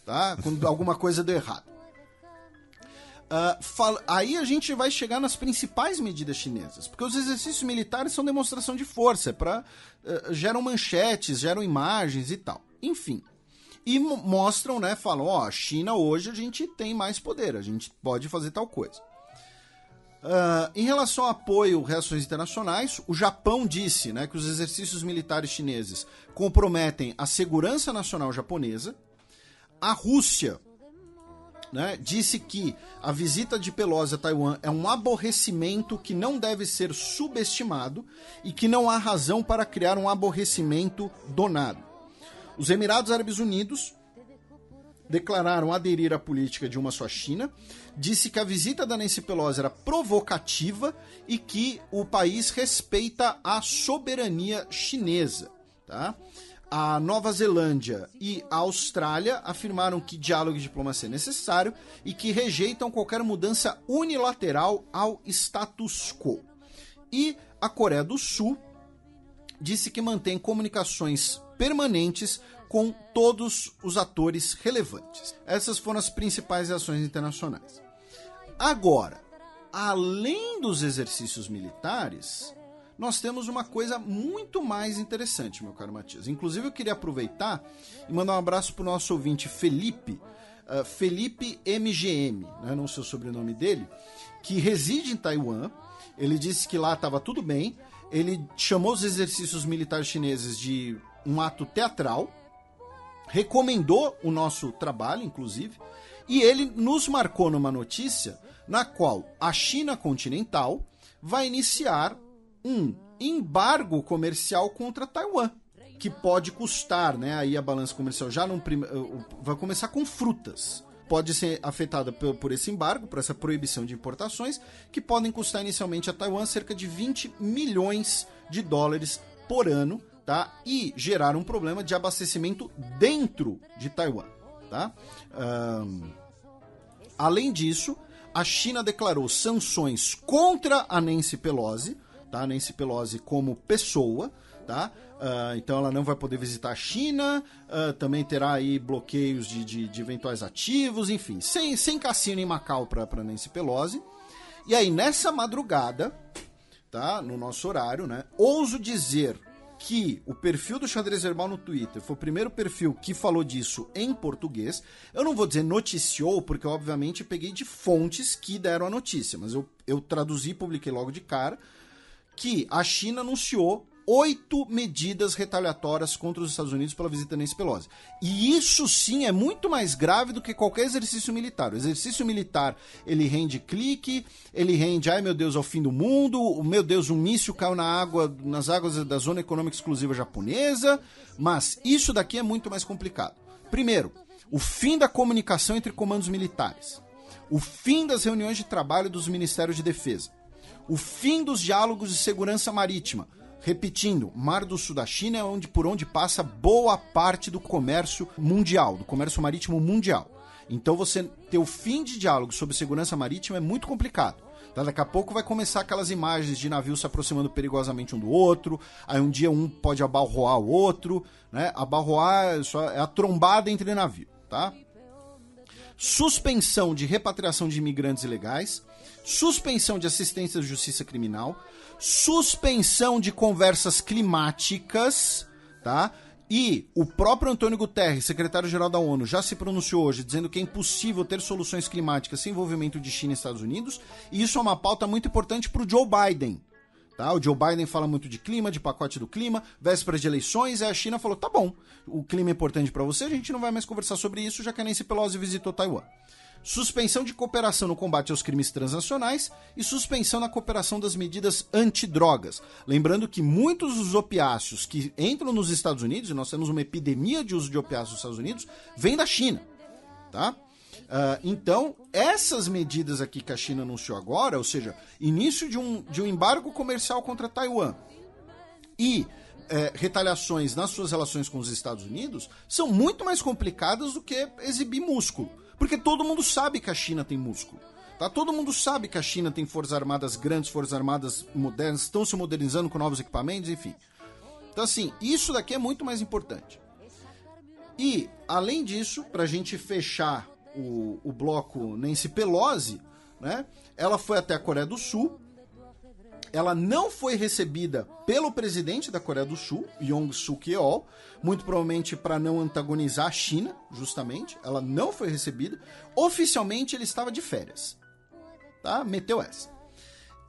Tá? Quando alguma coisa deu errado. Aí a gente vai chegar nas principais medidas chinesas. Porque os exercícios militares são demonstração de força. Geram manchetes, geram imagens e tal. Enfim. E mostram, né? Falam, a China hoje a gente tem mais poder. A gente pode fazer tal coisa. Em relação ao apoio a reações internacionais, o Japão disse, né, que os exercícios militares chineses comprometem a segurança nacional japonesa. A Rússia, né, disse que a visita de Pelosi a Taiwan é um aborrecimento que não deve ser subestimado e que não há razão para criar um aborrecimento donado. Os Emirados Árabes Unidos declararam aderir à política de uma só China, disse que a visita da Nancy Pelosi era provocativa e que o país respeita a soberania chinesa. Tá? A Nova Zelândia e a Austrália afirmaram que diálogo e diplomacia é necessário e que rejeitam qualquer mudança unilateral ao status quo. E a Coreia do Sul disse que mantém comunicações permanentes com todos os atores relevantes. Essas foram as principais ações internacionais. Agora, além dos exercícios militares, nós temos uma coisa muito mais interessante, meu caro Matias. Inclusive, eu queria aproveitar e mandar um abraço para o nosso ouvinte Felipe, Felipe MGM, né, não sei o sobrenome dele, que reside em Taiwan. Ele disse que lá estava tudo bem. Ele chamou os exercícios militares chineses de um ato teatral, recomendou o nosso trabalho, inclusive, e ele nos marcou numa notícia na qual a China continental vai iniciar um embargo comercial contra Taiwan, que pode custar, né, aí a balança comercial já vai começar com frutas. Pode ser afetada por esse embargo, por essa proibição de importações, que podem custar inicialmente a Taiwan cerca de 20 milhões de dólares por ano, tá? E gerar um problema de abastecimento dentro de Taiwan. Tá? Além disso, a China declarou sanções contra a Nancy Pelosi, tá? Nancy Pelosi como pessoa, tá? Então ela não vai poder visitar a China, também terá aí bloqueios de eventuais ativos, enfim, sem cassino em Macau para Nancy Pelosi. E aí, nessa madrugada, tá? No nosso horário, né? Ouso dizer que o perfil do Xadrez Verbal no Twitter foi o primeiro perfil que falou disso em português. Eu não vou dizer noticiou, porque obviamente peguei de fontes que deram a notícia, mas eu traduzi e publiquei logo de cara que a China anunciou 8 medidas retaliatórias contra os Estados Unidos pela visita de Nancy Pelosi. E isso sim é muito mais grave do que qualquer exercício militar. O exercício militar, ele rende clique, ele rende, ai meu Deus, é o fim do mundo, meu Deus, um míssil caiu nas águas da Zona Econômica Exclusiva Japonesa, mas isso daqui é muito mais complicado. Primeiro, o fim da comunicação entre comandos militares, o fim das reuniões de trabalho dos Ministérios de Defesa, o fim dos diálogos de segurança marítima. Repetindo, Mar do Sul da China é por onde passa boa parte do comércio mundial, do comércio marítimo mundial. Então você ter o fim de diálogo sobre segurança marítima é muito complicado. Tá? Daqui a pouco vai começar aquelas imagens de navios se aproximando perigosamente um do outro, aí um dia um pode abalroar o outro, né? Abalroar é a trombada entre navios, tá? Suspensão de repatriação de imigrantes ilegais, suspensão de assistência à justiça criminal, suspensão de conversas climáticas, tá? E o próprio Antônio Guterres, secretário-geral da ONU, já se pronunciou hoje dizendo que é impossível ter soluções climáticas sem envolvimento de China e Estados Unidos, e isso é uma pauta muito importante para o Joe Biden. Tá? O Joe Biden fala muito de clima, de pacote do clima, vésperas de eleições, e a China falou, tá bom, o clima é importante para você, a gente não vai mais conversar sobre isso, já que a Nancy Pelosi visitou Taiwan. Suspensão de cooperação no combate aos crimes transnacionais e suspensão na cooperação das medidas antidrogas. Lembrando que muitos dos opiáceos que entram nos Estados Unidos, e nós temos uma epidemia de uso de opiáceos nos Estados Unidos, vem da China. Tá? Então, essas medidas aqui que a China anunciou agora, ou seja, início de um embargo comercial contra Taiwan e retaliações nas suas relações com os Estados Unidos, são muito mais complicadas do que exibir músculo. Porque todo mundo sabe que a China tem músculo. Tá? Todo mundo sabe que a China tem forças armadas grandes, forças armadas modernas, estão se modernizando com novos equipamentos, enfim. Então, assim, isso daqui é muito mais importante. E, além disso, para a gente fechar o bloco Nancy Pelosi, né, ela foi até a Coreia do Sul. Ela não foi recebida pelo presidente da Coreia do Sul, Yoon Suk-yeol, muito provavelmente para não antagonizar a China, justamente. Ela não foi recebida. Oficialmente ele estava de férias. Tá? Meteu essa.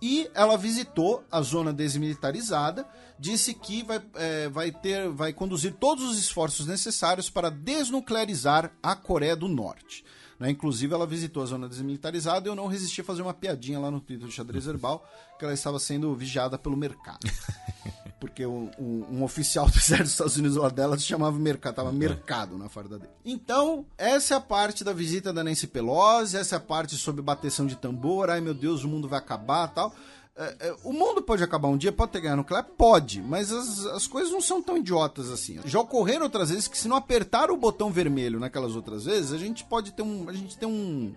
E ela visitou a zona desmilitarizada, disse que vai conduzir todos os esforços necessários para desnuclearizar a Coreia do Norte. Né? Inclusive, ela visitou a zona desmilitarizada e eu não resisti a fazer uma piadinha lá no Twitter do Xadrez Herbal, que ela estava sendo vigiada pelo mercado. Porque um oficial do exército dos Estados Unidos lá dela se chamava mercado, estava mercado na farda dele. Então, essa é a parte da visita da Nancy Pelosi, essa é a parte sobre bateção de tambor, ai meu Deus, o mundo vai acabar e tal. O mundo pode acabar um dia, pode ter guerra nuclear? Pode, mas as coisas não são tão idiotas assim. Já ocorreram outras vezes que se não apertar o botão vermelho naquelas outras vezes, a gente pode ter um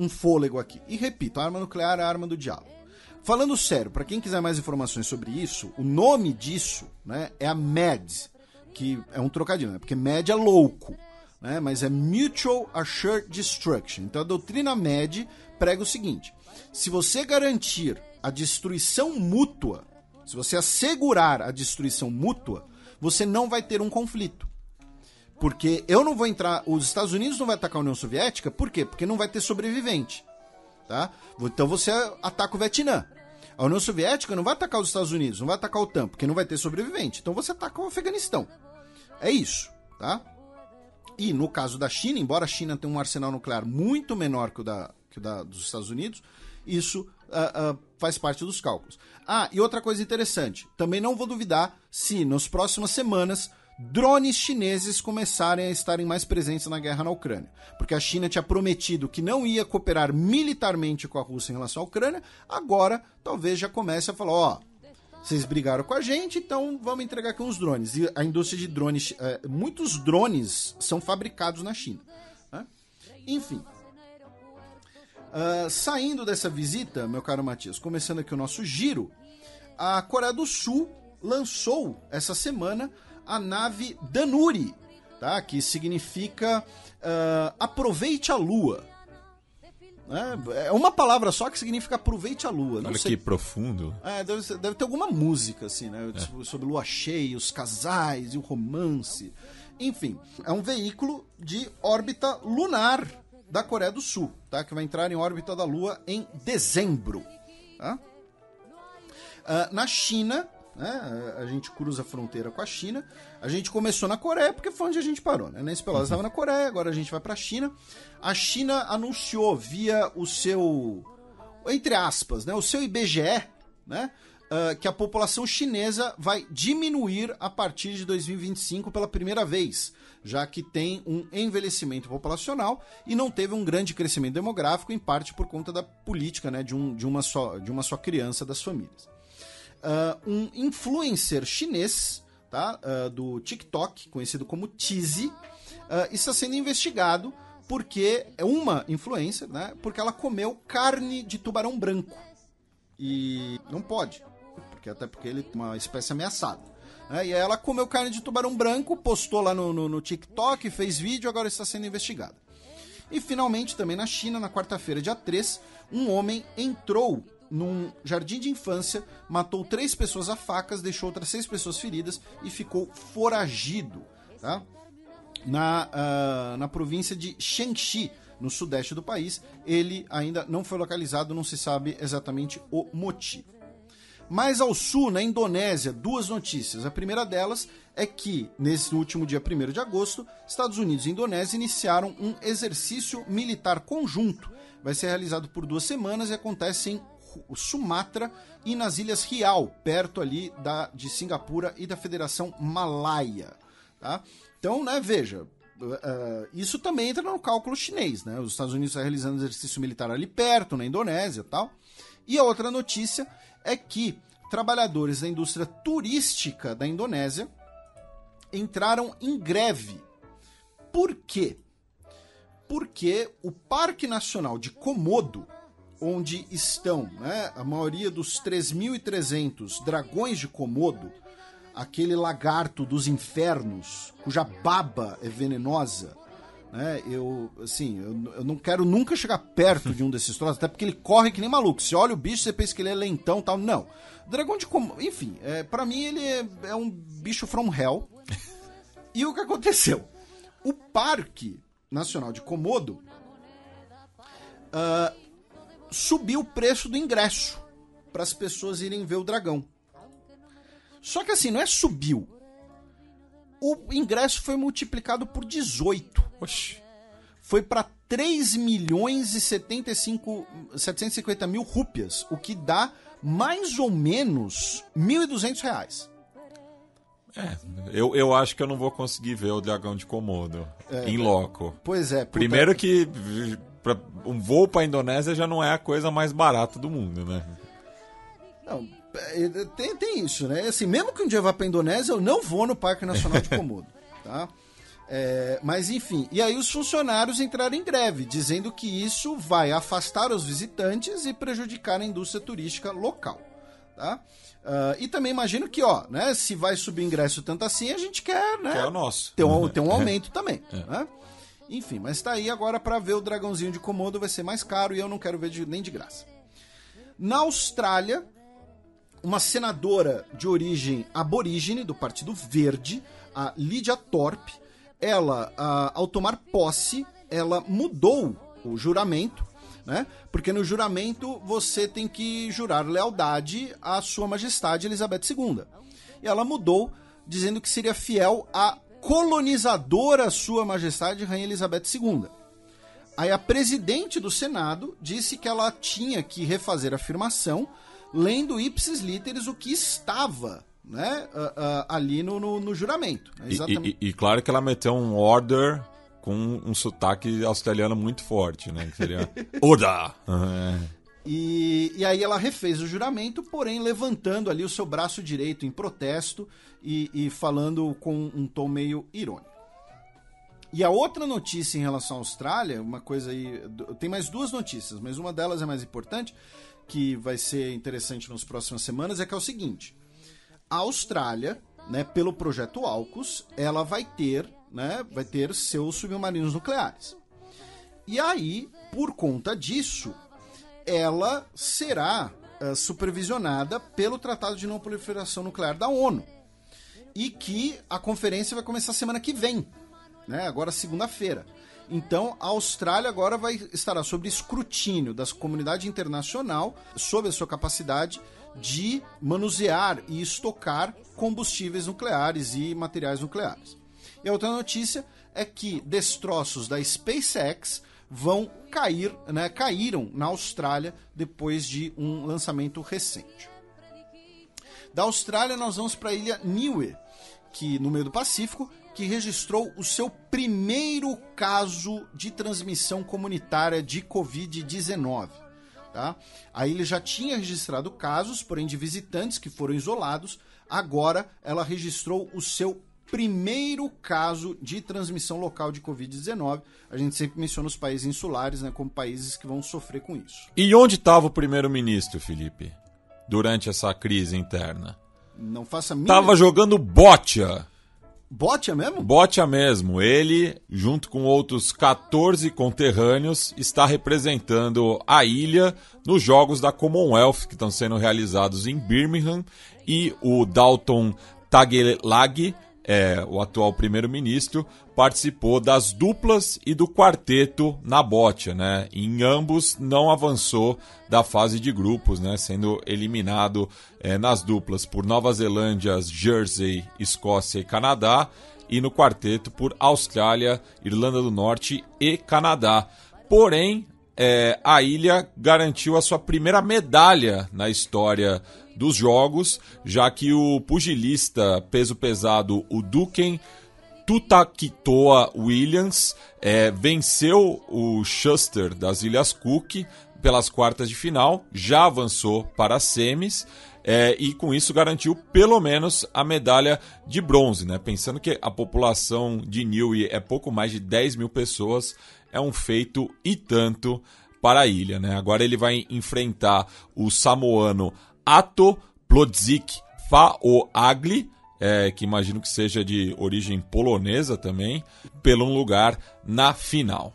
fôlego aqui. E repito, a arma nuclear é a arma do diabo. Falando sério, para quem quiser mais informações sobre isso, o nome disso, né, é a MAD, que é um trocadilho, né, porque MAD é louco, né, mas é Mutual Assured Destruction. Então a doutrina MAD prega o seguinte: se você garantir a destruição mútua, se você assegurar a destruição mútua, você não vai ter um conflito. Porque eu não vou entrar, os Estados Unidos não vai atacar a União Soviética, por quê? Porque não vai ter sobrevivente. Tá? Então você ataca o Vietnã. A União Soviética não vai atacar os Estados Unidos, não vai atacar a OTAN, porque não vai ter sobrevivente. Então você ataca o Afeganistão. É isso, tá? E no caso da China, embora a China tenha um arsenal nuclear muito menor que o dos Estados Unidos, isso faz parte dos cálculos. E outra coisa interessante, também não vou duvidar se nas próximas semanas drones chineses começarem a estarem mais presentes na guerra na Ucrânia. Porque a China tinha prometido que não ia cooperar militarmente com a Rússia em relação à Ucrânia, agora talvez já comece a falar, vocês brigaram com a gente, então vamos entregar aqui uns drones. E a indústria de drones, muitos drones são fabricados na China. Né? Enfim. Saindo dessa visita, meu caro Matias, começando aqui o nosso giro, a Coreia do Sul lançou essa semana a nave Danuri, tá? Que significa aproveite a lua. É uma palavra só que significa aproveite a lua. Olha que profundo. Deve ter alguma música assim, né? Sobre lua cheia, os casais e o romance. Enfim, é um veículo de órbita lunar da Coreia do Sul, tá? Que vai entrar em órbita da Lua em dezembro. Tá? Na China, né? A gente cruza a fronteira com a China. A gente começou na Coreia porque foi onde a gente parou, né? Nancy Pelosi estava na Coreia, agora a gente vai para a China. A China anunciou via o seu, entre aspas, né, o seu IBGE, né, que a população chinesa vai diminuir a partir de 2025 pela primeira vez, já que tem um envelhecimento populacional e não teve um grande crescimento demográfico, em parte por conta da política, né, de uma só criança das famílias. Um influencer chinês, tá, do TikTok, conhecido como Tizi, está sendo investigado porque é uma influencer, né, porque ela comeu carne de tubarão branco. E não pode, até porque ele é uma espécie ameaçada. E aí ela comeu carne de tubarão branco, postou lá no TikTok, fez vídeo, agora está sendo investigada. E finalmente, também na China, na quarta-feira, dia 3, um homem entrou num jardim de infância, matou 3 pessoas a facas, deixou outras 6 pessoas feridas e ficou foragido, tá? Na província de Shanxi, no sudeste do país. Ele ainda não foi localizado, não se sabe exatamente o motivo. Mais ao sul, na Indonésia, 2 notícias. A primeira delas é que, nesse último dia 1º de agosto, Estados Unidos e Indonésia iniciaram um exercício militar conjunto. Vai ser realizado por 2 semanas e acontece em Sumatra e nas Ilhas Riau, perto ali de Singapura e da Federação Malaia. Tá? Então, né, veja, isso também entra no cálculo chinês, né? Os Estados Unidos estão realizando exercício militar ali perto, na Indonésia e tal. E a outra notícia é que trabalhadores da indústria turística da Indonésia entraram em greve. Por quê? Porque o Parque Nacional de Komodo, onde estão, né, a maioria dos 3.300 dragões de Komodo, aquele lagarto dos infernos, cuja baba é venenosa, né? Eu não quero nunca chegar perto de um desses troços, até porque ele corre que nem maluco. Você olha o bicho, você pensa que ele é lentão e tal. Não. O dragão de Komodo, enfim, pra mim ele é um bicho from hell. E o que aconteceu? O Parque Nacional de Komodo subiu o preço do ingresso para as pessoas irem ver o dragão. Só que assim, não é subiu. O ingresso foi multiplicado por 18. Oxi. Foi para 3.750.000 rúpias, o que dá mais ou menos R$1.200. Eu acho que eu não vou conseguir ver o dragão de Komodo em loco. Pois é. Primeiro que um voo para a Indonésia já não é a coisa mais barata do mundo, né? Não, tem isso, né? Assim, mesmo que um dia eu vá para a Indonésia, eu não vou no Parque Nacional de Komodo, tá? Mas enfim, e aí os funcionários entraram em greve, dizendo que isso vai afastar os visitantes e prejudicar a indústria turística local, tá? E também imagino que, né, se vai subir ingresso tanto assim, a gente quer, né? Quer o nosso. Ter um aumento também, né? Enfim, mas tá aí agora para ver o dragãozinho de Komodo, vai ser mais caro e eu não quero ver nem de graça. Na Austrália, uma senadora de origem aborígene do Partido Verde, a Lydia Thorpe, ela, ao tomar posse, ela mudou o juramento, né? Porque no juramento você tem que jurar lealdade à Sua Majestade Elizabeth II. E ela mudou, dizendo que seria fiel à colonizadora Sua Majestade Rainha Elizabeth II. Aí a presidente do Senado disse que ela tinha que refazer a afirmação, lendo ipsis literis o que estava, né, ali no juramento. Exatamente. E claro que ela meteu um order com um sotaque australiano muito forte, né? Que seria order! E aí ela refez o juramento, porém levantando ali o seu braço direito em protesto e falando com um tom meio irônico. E a outra notícia em relação à Austrália, uma coisa aí... Tem mais 2 notícias, mas uma delas é mais importante, que vai ser interessante nas próximas semanas, é que é o seguinte: a Austrália, né, pelo projeto AUKUS, ela vai ter seus submarinos nucleares. E aí, por conta disso, ela será supervisionada pelo Tratado de Não Proliferação Nuclear da ONU. E que a conferência vai começar semana que vem, né, agora segunda-feira. Então, a Austrália agora estará sob escrutínio da comunidade internacional sobre a sua capacidade de manusear e estocar combustíveis nucleares e materiais nucleares. E a outra notícia é que destroços da SpaceX vão caíram na Austrália depois de um lançamento recente. Da Austrália nós vamos para a ilha Niue, que no meio do Pacífico, que registrou o seu primeiro caso de transmissão comunitária de Covid-19. Tá? A ilha já tinha registrado casos, porém de visitantes que foram isolados. Agora ela registrou o seu primeiro caso de transmissão local de Covid-19. A gente sempre menciona os países insulares, né, como países que vão sofrer com isso. E onde estava o primeiro-ministro, Felipe, durante essa crise interna? Não faça a mínima... Tava jogando boccia. Boccia mesmo? Boccia mesmo. Ele, junto com outros 14 conterrâneos, está representando a ilha nos Jogos da Commonwealth, que estão sendo realizados em Birmingham, e o Dalton Tagelagi, o atual primeiro-ministro, participou das duplas e do quarteto na boccia, né? Em ambos não avançou da fase de grupos, né? Sendo eliminado nas duplas por Nova Zelândia, Jersey, Escócia e Canadá, e no quarteto por Austrália, Irlanda do Norte e Canadá. Porém, a ilha garantiu a sua primeira medalha na história dos Jogos, já que o pugilista peso pesado, o Duken Tutakitoa Williams, venceu o Schuster das Ilhas Cook pelas quartas de final, já avançou para as semis, e com isso garantiu pelo menos a medalha de bronze, né? Pensando que a população de Niue é pouco mais de 10 mil pessoas, é um feito e tanto para a ilha, né? Agora ele vai enfrentar o samoano Ato Plodzik Faoagli, que imagino que seja de origem polonesa também, pelo lugar na final.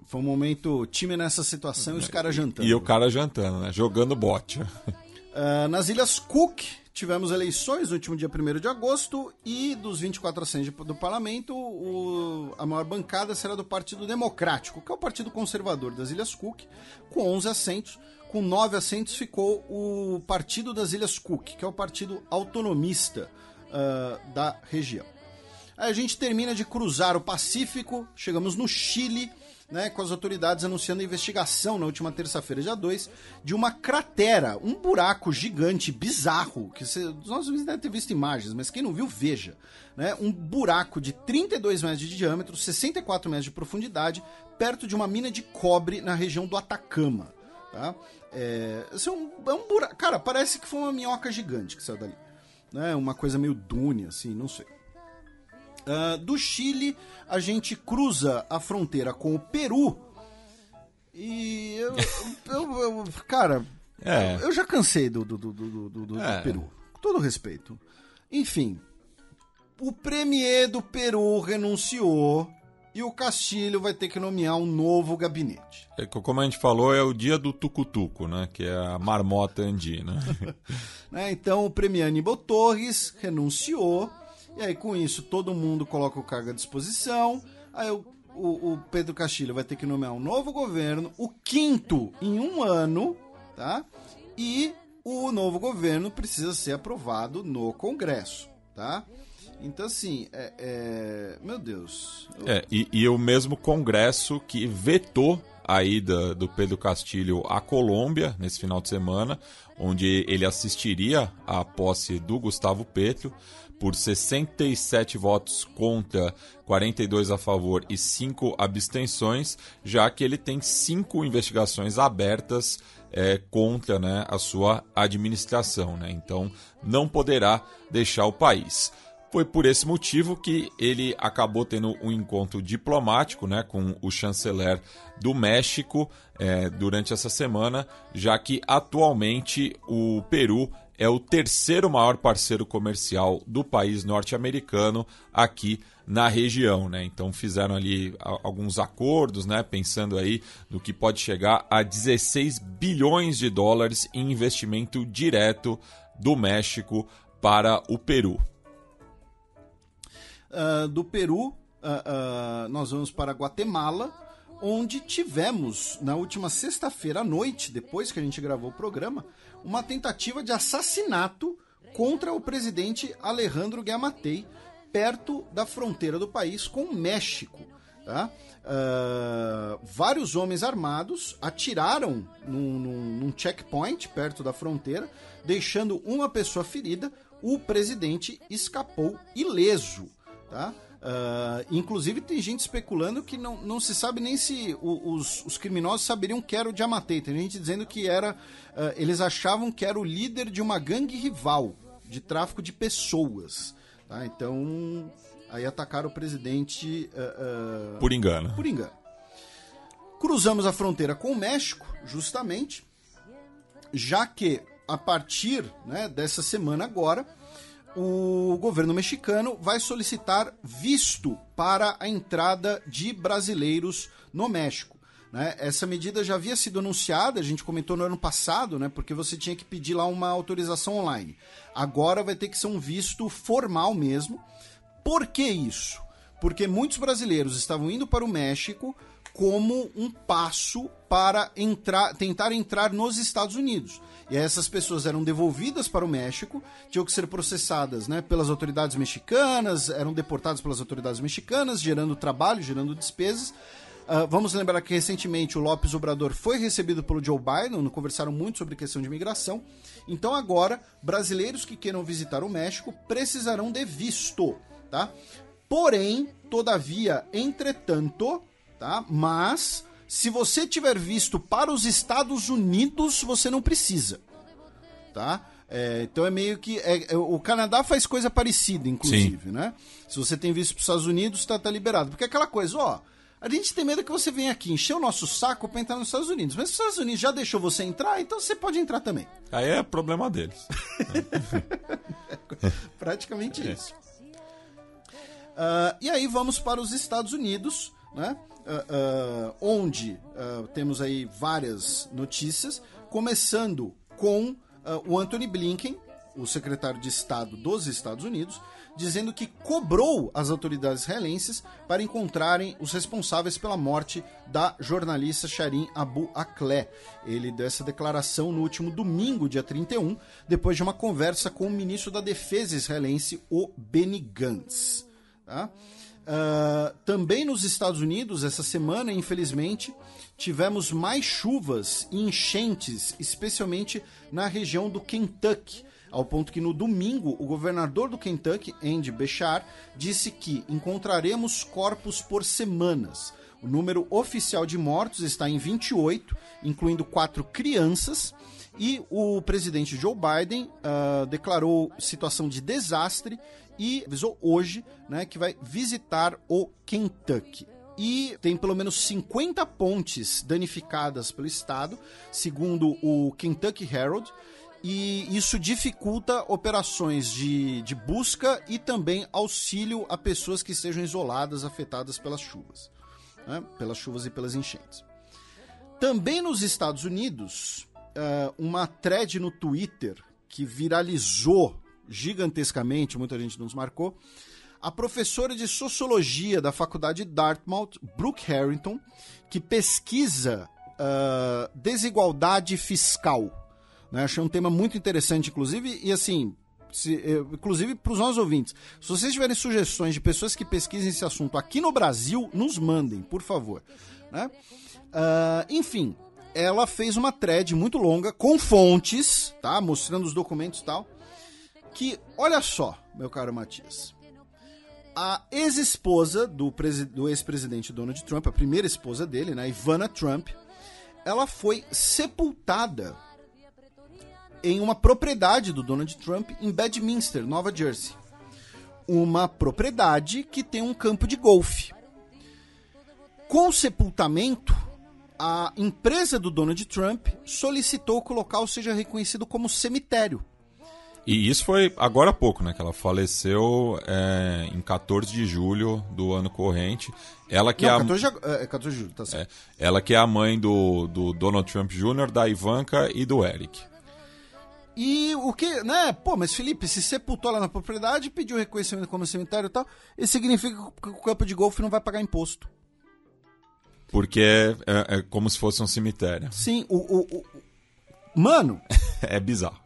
Foi um momento, time nessa situação e os caras jantando. E o cara jantando, né? Jogando boccia. Nas Ilhas Cook, tivemos eleições no último dia 1º de agosto e dos 24 assentos do parlamento, a maior bancada será do Partido Democrático, que é o partido conservador das Ilhas Cook, com 11 assentos. Com 9 assentos ficou o Partido das Ilhas Cook, que é o partido autonomista da região. Aí a gente termina de cruzar o Pacífico, chegamos no Chile, né, com as autoridades anunciando a investigação na última terça-feira, dia 2, de uma cratera, um buraco gigante, bizarro, que os nossos ouvintes devem ter visto imagens, mas quem não viu, veja. Né, um buraco de 32 metros de diâmetro, 64 metros de profundidade, perto de uma mina de cobre na região do Atacama. Tá? Esse é um buraco. Cara, parece que foi uma minhoca gigante que saiu dali. Né? Uma coisa meio dune, assim, não sei. Do Chile, a gente cruza a fronteira com o Peru. E cara, eu já cansei do Peru. Com todo respeito. Enfim, o premier do Peru renunciou. E o Castilho vai ter que nomear um novo gabinete. Como a gente falou, é o dia do tucutuco, né? Que é a marmota andina. Então o premier Aníbal Torres renunciou. E aí com isso todo mundo coloca o cargo à disposição. Aí o Pedro Castilho vai ter que nomear um novo governo. O 5º em um ano. Tá? E o novo governo precisa ser aprovado no Congresso. Tá? Então, assim, meu Deus. E o mesmo Congresso que vetou a ida do Pedro Castilho à Colômbia nesse final de semana, onde ele assistiria à posse do Gustavo Petro, por 67 votos contra, 42 a favor e 5 abstenções, já que ele tem 5 investigações abertas contra, né, a sua administração, né? Então não poderá deixar o país. Foi por esse motivo que ele acabou tendo um encontro diplomático, né, com o chanceler do México durante essa semana, já que atualmente o Peru é o terceiro maior parceiro comercial do país norte-americano aqui na região, né? Então fizeram ali alguns acordos, né, pensando aí no que pode chegar a 16 bilhões de dólares em investimento direto do México para o Peru. Do Peru, nós vamos para Guatemala, onde tivemos, na última sexta-feira à noite, depois que a gente gravou o programa, uma tentativa de assassinato contra o presidente Alejandro Giammattei, perto da fronteira do país com o México. Tá? Vários homens armados atiraram num checkpoint perto da fronteira, deixando uma pessoa ferida. O presidente escapou ileso. Tá? Inclusive tem gente especulando que não se sabe nem se os criminosos saberiam que era o Giammattei. Tem gente dizendo que era eles achavam que era o líder de uma gangue rival de tráfico de pessoas. Tá? Então aí atacaram o presidente por engano. Cruzamos a fronteira com o México, justamente, já que a partir, né, dessa semana agora, o governo mexicano vai solicitar visto para a entrada de brasileiros no México. Né? Essa medida já havia sido anunciada, a gente comentou no ano passado, né, porque você tinha que pedir lá uma autorização online. Agora vai ter que ser um visto formal mesmo. Por que isso? Porque muitos brasileiros estavam indo para o México como um passo para tentar entrar nos Estados Unidos. E essas pessoas eram devolvidas para o México, tinham que ser processadas, né, pelas autoridades mexicanas, eram deportadas pelas autoridades mexicanas, gerando trabalho, gerando despesas. Vamos lembrar que recentemente o López Obrador foi recebido pelo Joe Biden, conversaram muito sobre questão de imigração. Então agora, brasileiros que queiram visitar o México precisarão de visto, tá? Porém, todavia, entretanto, tá? Mas se você tiver visto para os Estados Unidos, você não precisa, tá? Então é meio que... o Canadá faz coisa parecida, inclusive, né? Se você tem visto para os Estados Unidos, tá liberado. Porque é aquela coisa, a gente tem medo que você venha aqui encher o nosso saco para entrar nos Estados Unidos. Mas os Estados Unidos já deixou você entrar, então você pode entrar também. Aí é problema deles. Praticamente isso. E aí vamos para os Estados Unidos, né? Onde temos aí várias notícias, começando com o Antony Blinken, o secretário de Estado dos Estados Unidos, dizendo que cobrou as autoridades israelenses para encontrarem os responsáveis pela morte da jornalista Shireen Abu Akleh. Ele deu essa declaração no último domingo, dia 31, depois de uma conversa com o ministro da Defesa israelense, o Benny Gantz. Tá? Também nos Estados Unidos, essa semana, infelizmente, tivemos mais chuvas e enchentes, especialmente na região do Kentucky, ao ponto que no domingo o governador do Kentucky, Andy Beshear, disse que encontraremos corpos por semanas. O número oficial de mortos está em 28, incluindo 4 crianças, e o presidente Joe Biden declarou situação de desastre e avisou hoje, né, que vai visitar o Kentucky. E tem pelo menos 50 pontes danificadas pelo estado, segundo o Kentucky Herald, e isso dificulta operações de busca e também auxílio a pessoas que estejam isoladas, afetadas pelas chuvas, né? Pelas chuvas e pelas enchentes. Também nos Estados Unidos, uma thread no Twitter que viralizou gigantescamente, muita gente nos marcou, a professora de Sociologia da Faculdade Dartmouth, Brooke Harrington, que pesquisa desigualdade fiscal. Achei um tema muito interessante, inclusive, e assim, inclusive para os nossos ouvintes, se vocês tiverem sugestões de pessoas que pesquisem esse assunto aqui no Brasil, nos mandem, por favor. Né? Enfim, ela fez uma thread muito longa, com fontes, tá? Mostrando os documentos e tal, que, olha só, meu caro Matias, a ex-esposa do ex-presidente Donald Trump, a primeira esposa dele, né, Ivana Trump, ela foi sepultada em uma propriedade do Donald Trump em Bedminster, Nova Jersey. Uma propriedade que tem um campo de golfe. Com o sepultamento, a empresa do Donald Trump solicitou que o local seja reconhecido como cemitério. E isso foi agora há pouco, né? Que ela faleceu em 14 de julho do ano corrente. Ela que 14 de julho, tá certo. Ela que é a mãe do Donald Trump Jr., da Ivanka e do Eric. E o que, né? Pô, mas Felipe, se sepultou lá na propriedade, pediu reconhecimento como cemitério e tal, isso significa que o campo de golfe não vai pagar imposto. Porque é como se fosse um cemitério. Sim, mano... É bizarro.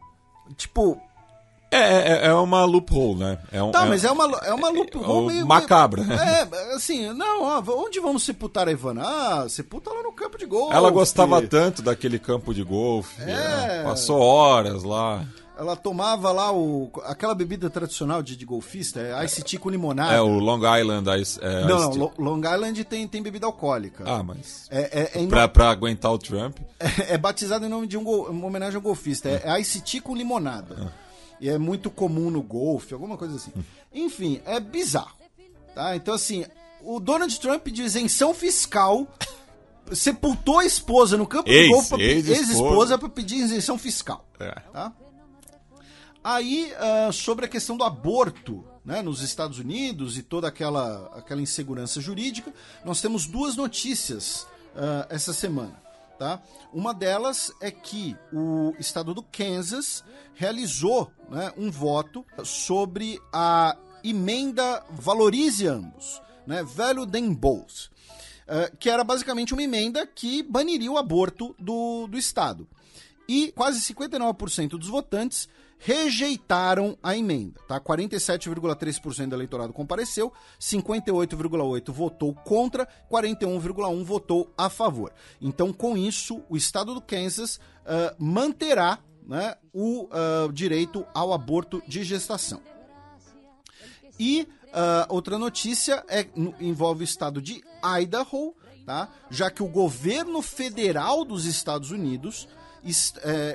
Tipo... É uma loophole, né? Mas é uma loophole meio... macabra. Assim, não, ó, onde vamos sepultar a Ivana? Ah, sepulta lá no campo de golfe. Ela gostava tanto daquele campo de golfe. Passou horas lá. Ela tomava lá aquela bebida tradicional de golfista, Ice Tea com limonada. O Long Island. Não, Long Island tem bebida alcoólica. Ah, mas... Pra aguentar o Trump. É batizado em nome de uma homenagem ao golfista. É Ice Tea com limonada. E é muito comum no golfe, alguma coisa assim. Enfim, é bizarro. Tá? Então, assim, o Donald Trump de isenção fiscal sepultou a esposa no campo de golfe, ex-esposa, para pedir isenção fiscal. Tá? Aí, sobre a questão do aborto, né, nos Estados Unidos e toda aquela insegurança jurídica, nós temos duas notícias essa semana. Tá? Uma delas é que o estado do Kansas realizou, né, um voto sobre a emenda Valorize Ambos, né, Value Them Both, que era basicamente uma emenda que baniria o aborto do estado. E quase 59% dos votantes rejeitaram a emenda. Tá? 47,3% do eleitorado compareceu, 58,8% votou contra, 41,1% votou a favor. Então, com isso, o estado do Kansas manterá, né, o direito ao aborto de gestação. E outra notícia envolve o estado de Idaho, tá? Já que o governo federal dos Estados Unidos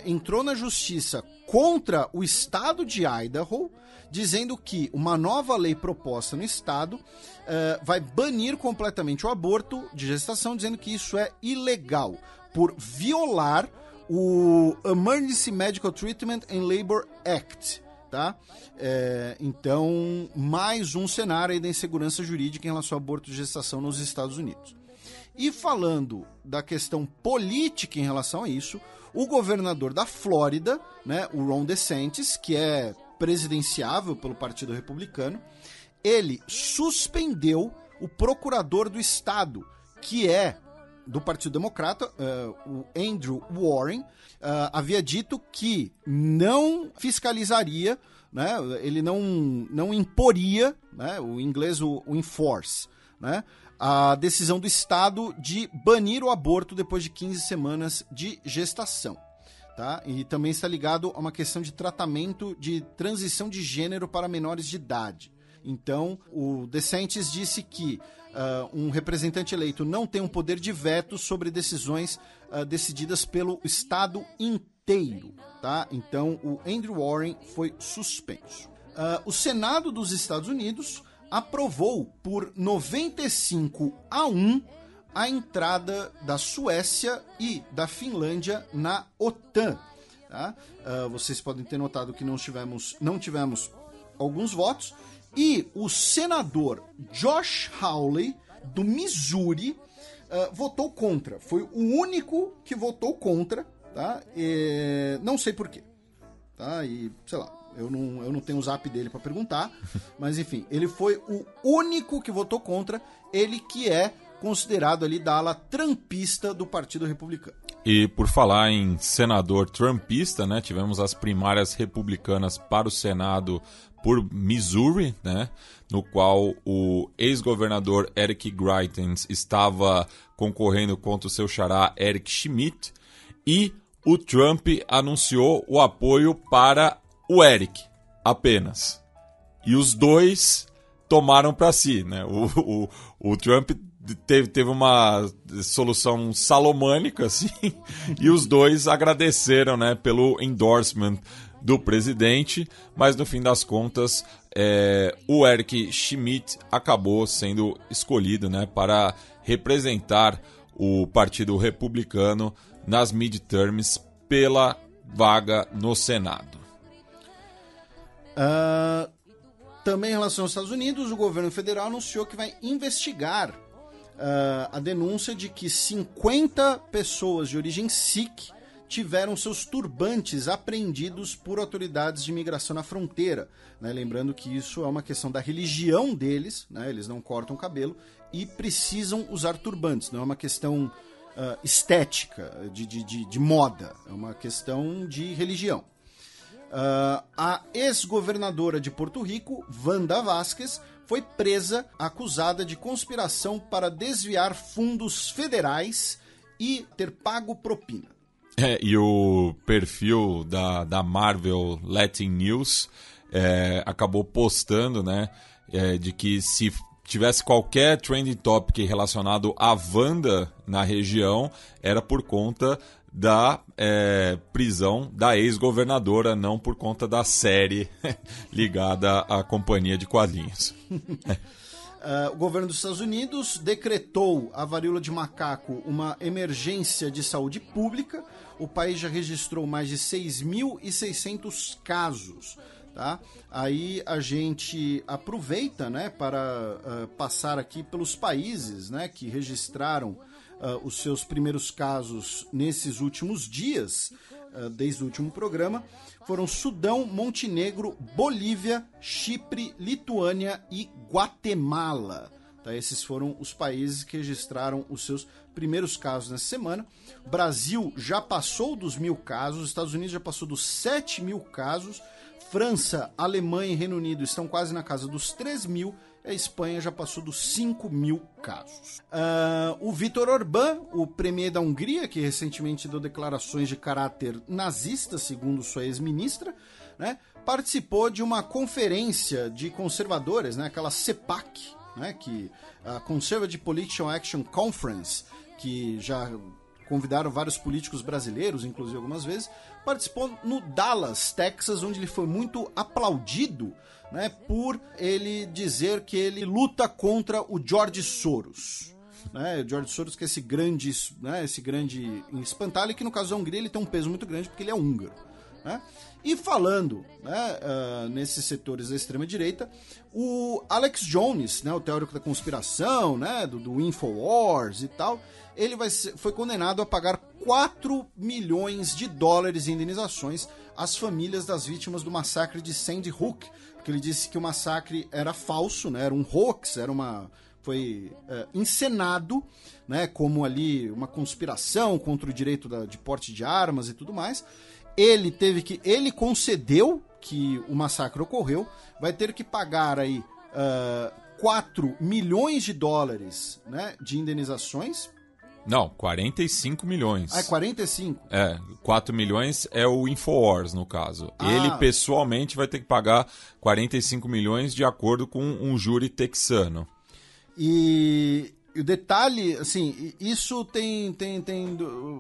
entrou na justiça contra o estado de Idaho, dizendo que uma nova lei proposta no estado vai banir completamente o aborto de gestação, dizendo que isso é ilegal, por violar o Emergency Medical Treatment and Labor Act. Tá? Então, mais um cenário aí da insegurança jurídica em relação ao aborto de gestação nos Estados Unidos. E falando da questão política em relação a isso, o governador da Flórida, né, o Ron DeSantis, que é presidenciável pelo Partido Republicano, ele suspendeu o procurador do estado, que é do Partido Democrata, o Andrew Warren, havia dito que não fiscalizaria, né, ele não imporia, né, o inglês o enforce, né, a decisão do estado de banir o aborto depois de 15 semanas de gestação. Tá? E também está ligado a uma questão de tratamento de transição de gênero para menores de idade. Então, o DeSantis disse que um representante eleito não tem um poder de veto sobre decisões decididas pelo estado inteiro. Tá? Então, o Andrew Warren foi suspenso. O Senado dos Estados Unidos aprovou por 95-1 a entrada da Suécia e da Finlândia na OTAN. Tá? Vocês podem ter notado que não tivemos alguns votos. E o senador Josh Hawley, do Missouri, votou contra. Foi o único que votou contra. Tá? Não sei por quê. Tá? E, sei lá, eu não tenho o zap dele para perguntar. Mas, enfim, ele foi o único que votou contra. Ele que é considerado ali da ala trumpista do Partido Republicano. E por falar em senador trumpista, né, tivemos as primárias republicanas para o Senado por Missouri, né, no qual o ex-governador Eric Greitens estava concorrendo contra o seu xará Eric Schmidt, e o Trump anunciou o apoio para o Eric, apenas. E os dois tomaram para si, né? O Trump teve uma solução salomônica, assim, e os dois agradeceram, né, pelo endorsement do presidente, mas no fim das contas o Eric Schmidt acabou sendo escolhido, né, para representar o Partido Republicano nas midterms pela vaga no Senado. Também em relação aos Estados Unidos, o governo federal anunciou que vai investigar a denúncia de que 50 pessoas de origem Sikh tiveram seus turbantes apreendidos por autoridades de imigração na fronteira, né? Lembrando que isso é uma questão da religião deles, né? Eles não cortam cabelo e precisam usar turbantes, não é uma questão estética, de moda, é uma questão de religião. A ex-governadora de Porto Rico, Wanda Vázquez, foi presa acusada de conspiração para desviar fundos federais e ter pago propina. E o perfil da Marvel Latin News acabou postando, né, de que se tivesse qualquer trending topic relacionado à Wanda na região, era por conta da prisão da ex-governadora, não por conta da série ligada à companhia de quadrinhos. O governo dos Estados Unidos decretou a varíola de macaco uma emergência de saúde pública. O país já registrou mais de 6.600 casos. Tá? Aí a gente aproveita, né, para passar aqui pelos países, né, que registraram os seus primeiros casos nesses últimos dias, desde o último programa. Foram Sudão, Montenegro, Bolívia, Chipre, Lituânia e Guatemala. Tá? Esses foram os países que registraram os seus primeiros casos nessa semana. O Brasil já passou dos 1.000 casos, os Estados Unidos já passou dos 7.000 casos, França, Alemanha e Reino Unido estão quase na casa dos 3.000, a Espanha já passou dos 5.000 casos. O Viktor Orbán, o premier da Hungria, que recentemente deu declarações de caráter nazista, segundo sua ex-ministra, né, participou de uma conferência de conservadores, né, aquela CEPAC, né, que a Conservative Political Action Conference, que já convidaram vários políticos brasileiros, inclusive algumas vezes, participou no Dallas, Texas, onde ele foi muito aplaudido, né, por ele dizer que ele luta contra o George Soros. Né, o George Soros, que é esse grande espantalho, que no caso da Hungria ele tem um peso muito grande porque ele é húngaro. Né? E falando, né, nesses setores da extrema-direita, o Alex Jones, né, o teórico da conspiração, né, do Infowars e tal, ele foi condenado a pagar $4 milhões em indenizações às famílias das vítimas do massacre de Sandy Hook, porque ele disse que o massacre era falso, né, era um hoax, foi encenado, né, como ali uma conspiração contra o direito de porte de armas e tudo mais. Ele concedeu que o massacre ocorreu, vai ter que pagar aí $4 milhões, né, de indenizações. Não, 45 milhões. Ah, é 45? 4 milhões é o Infowars, no caso. Ele, pessoalmente, vai ter que pagar 45 milhões de acordo com um júri texano. E o detalhe, assim, isso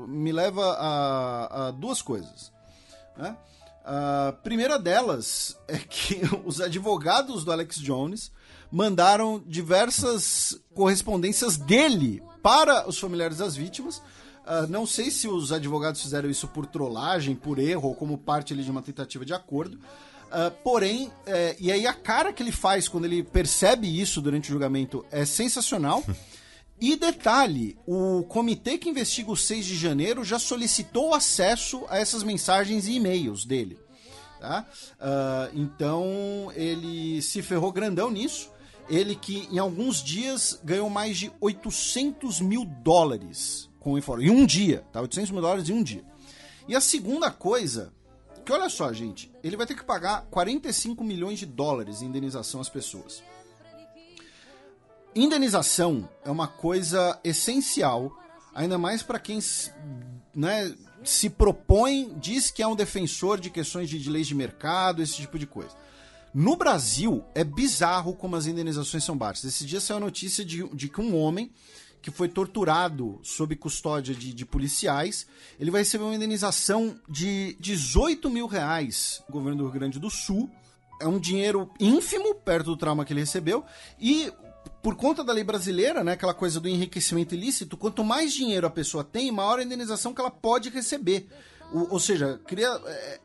me leva a duas coisas. Né? A primeira delas é que os advogados do Alex Jones mandaram diversas correspondências dele para os familiares das vítimas. Não sei se os advogados fizeram isso por trollagem, por erro, ou como parte ali de uma tentativa de acordo. Porém, e aí a cara que ele faz quando ele percebe isso durante o julgamento é sensacional. E detalhe, o comitê que investiga o 6 de janeiro já solicitou acesso a essas mensagens e e-mails dele. Tá? Então ele se ferrou grandão nisso. Ele que em alguns dias ganhou mais de $800 mil com o Infowars. Em um dia, tá? $800 mil em um dia. E a segunda coisa, que olha só, gente, ele vai ter que pagar $45 milhões em indenização às pessoas. Indenização é uma coisa essencial, ainda mais para quem, né, se propõe, diz que é um defensor de questões de leis de mercado, esse tipo de coisa. No Brasil, é bizarro como as indenizações são baixas. Esse dia saiu a notícia de que um homem que foi torturado sob custódia de policiais, ele vai receber uma indenização de R$18 mil do governo do Rio Grande do Sul. É um dinheiro ínfimo, perto do trauma que ele recebeu, e por conta da lei brasileira, né, aquela coisa do enriquecimento ilícito, quanto mais dinheiro a pessoa tem, maior a indenização que ela pode receber. Ou seja,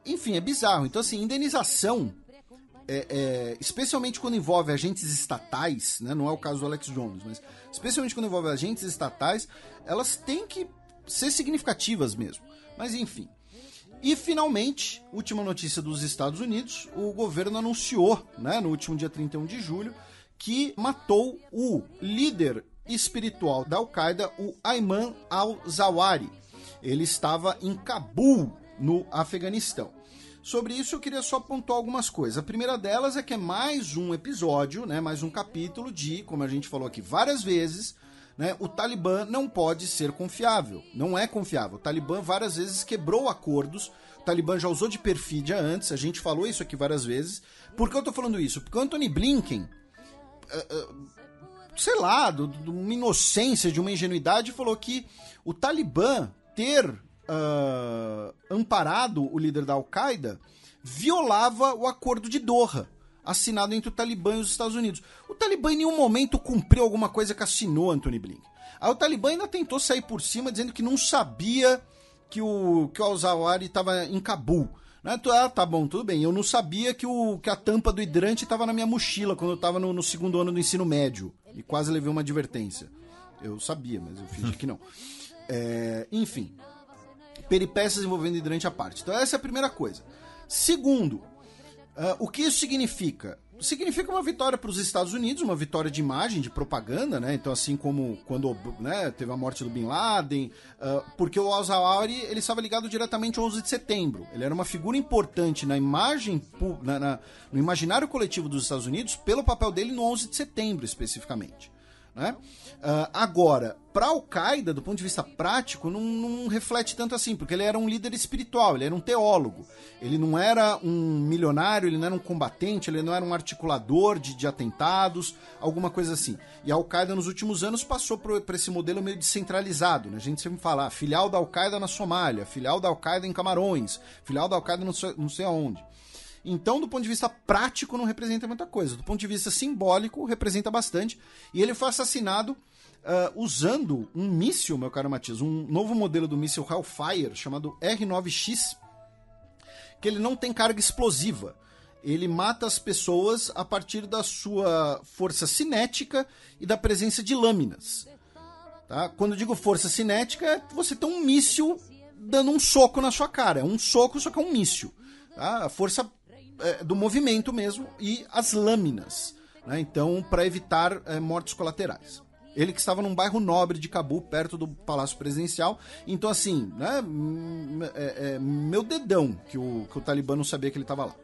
enfim, é bizarro. Então, assim, indenização, especialmente quando envolve agentes estatais, né, não é o caso do Alex Jones, mas especialmente quando envolve agentes estatais, elas têm que ser significativas mesmo. Mas, enfim. E, finalmente, última notícia dos Estados Unidos, o governo anunciou, né, no último dia 31 de julho, que matou o líder espiritual da Al-Qaeda, o Ayman al-Zawahiri. Ele estava em Cabul, no Afeganistão. Sobre isso eu queria só pontuar algumas coisas. A primeira delas é que é mais um episódio, né, mais um capítulo de, como a gente falou aqui várias vezes, né, o Talibã não pode ser confiável, não é confiável. O Talibã várias vezes quebrou acordos, o Talibã já usou de perfídia antes, a gente falou isso aqui várias vezes. Por que eu tô falando isso? Porque o Antony Blinken, sei lá, de uma inocência, de uma ingenuidade, falou que o Talibã ter amparado o líder da Al-Qaeda violava o acordo de Doha, assinado entre o Talibã e os Estados Unidos. O Talibã em nenhum momento cumpriu alguma coisa que assinou Antony Blinken. Aí o Talibã ainda tentou sair por cima dizendo que não sabia que o al-Zawahiri estava em Cabul. Né? Tá bom, tudo bem. Eu não sabia que a tampa do hidrante estava na minha mochila quando eu estava no segundo ano do ensino médio. E quase levei uma advertência. Eu sabia, mas eu fingi que não. Enfim, peripécias envolvendo hidrante à parte. Então essa é a primeira coisa. Segundo, o que isso significa? Significa uma vitória para os Estados Unidos, uma vitória de imagem, de propaganda, né? Então, assim como quando, né, teve a morte do Bin Laden, porque o al-Zawahiri ele estava ligado diretamente ao 11 de setembro. Ele era uma figura importante na imagem, no imaginário coletivo dos Estados Unidos, pelo papel dele no 11 de setembro, especificamente. Né? Agora, para a Al-Qaeda, do ponto de vista prático, não reflete tanto assim, porque ele era um líder espiritual, ele era um teólogo, ele não era um milionário, ele não era um combatente, ele não era um articulador de atentados, alguma coisa assim. E a Al-Qaeda nos últimos anos passou por esse modelo meio descentralizado, né? A gente sempre fala, filial da Al-Qaeda na Somália, filial da Al-Qaeda em Camarões, filial da Al-Qaeda não sei aonde. Então, do ponto de vista prático, não representa muita coisa. Do ponto de vista simbólico, representa bastante. E ele foi assassinado usando um míssil, meu caro Matias, um novo modelo do míssil Hellfire, chamado R9X, que ele não tem carga explosiva. Ele mata as pessoas a partir da sua força cinética e da presença de lâminas. Tá? Quando eu digo força cinética, é você ter um míssil dando um soco na sua cara. É um soco, só que é um míssil. Tá? A força do movimento mesmo e as lâminas, né? Então, para evitar mortes colaterais. Ele que estava num bairro nobre de Cabul, perto do Palácio Presidencial. Então, assim, né, meu dedão que o Talibã não sabia que ele estava lá.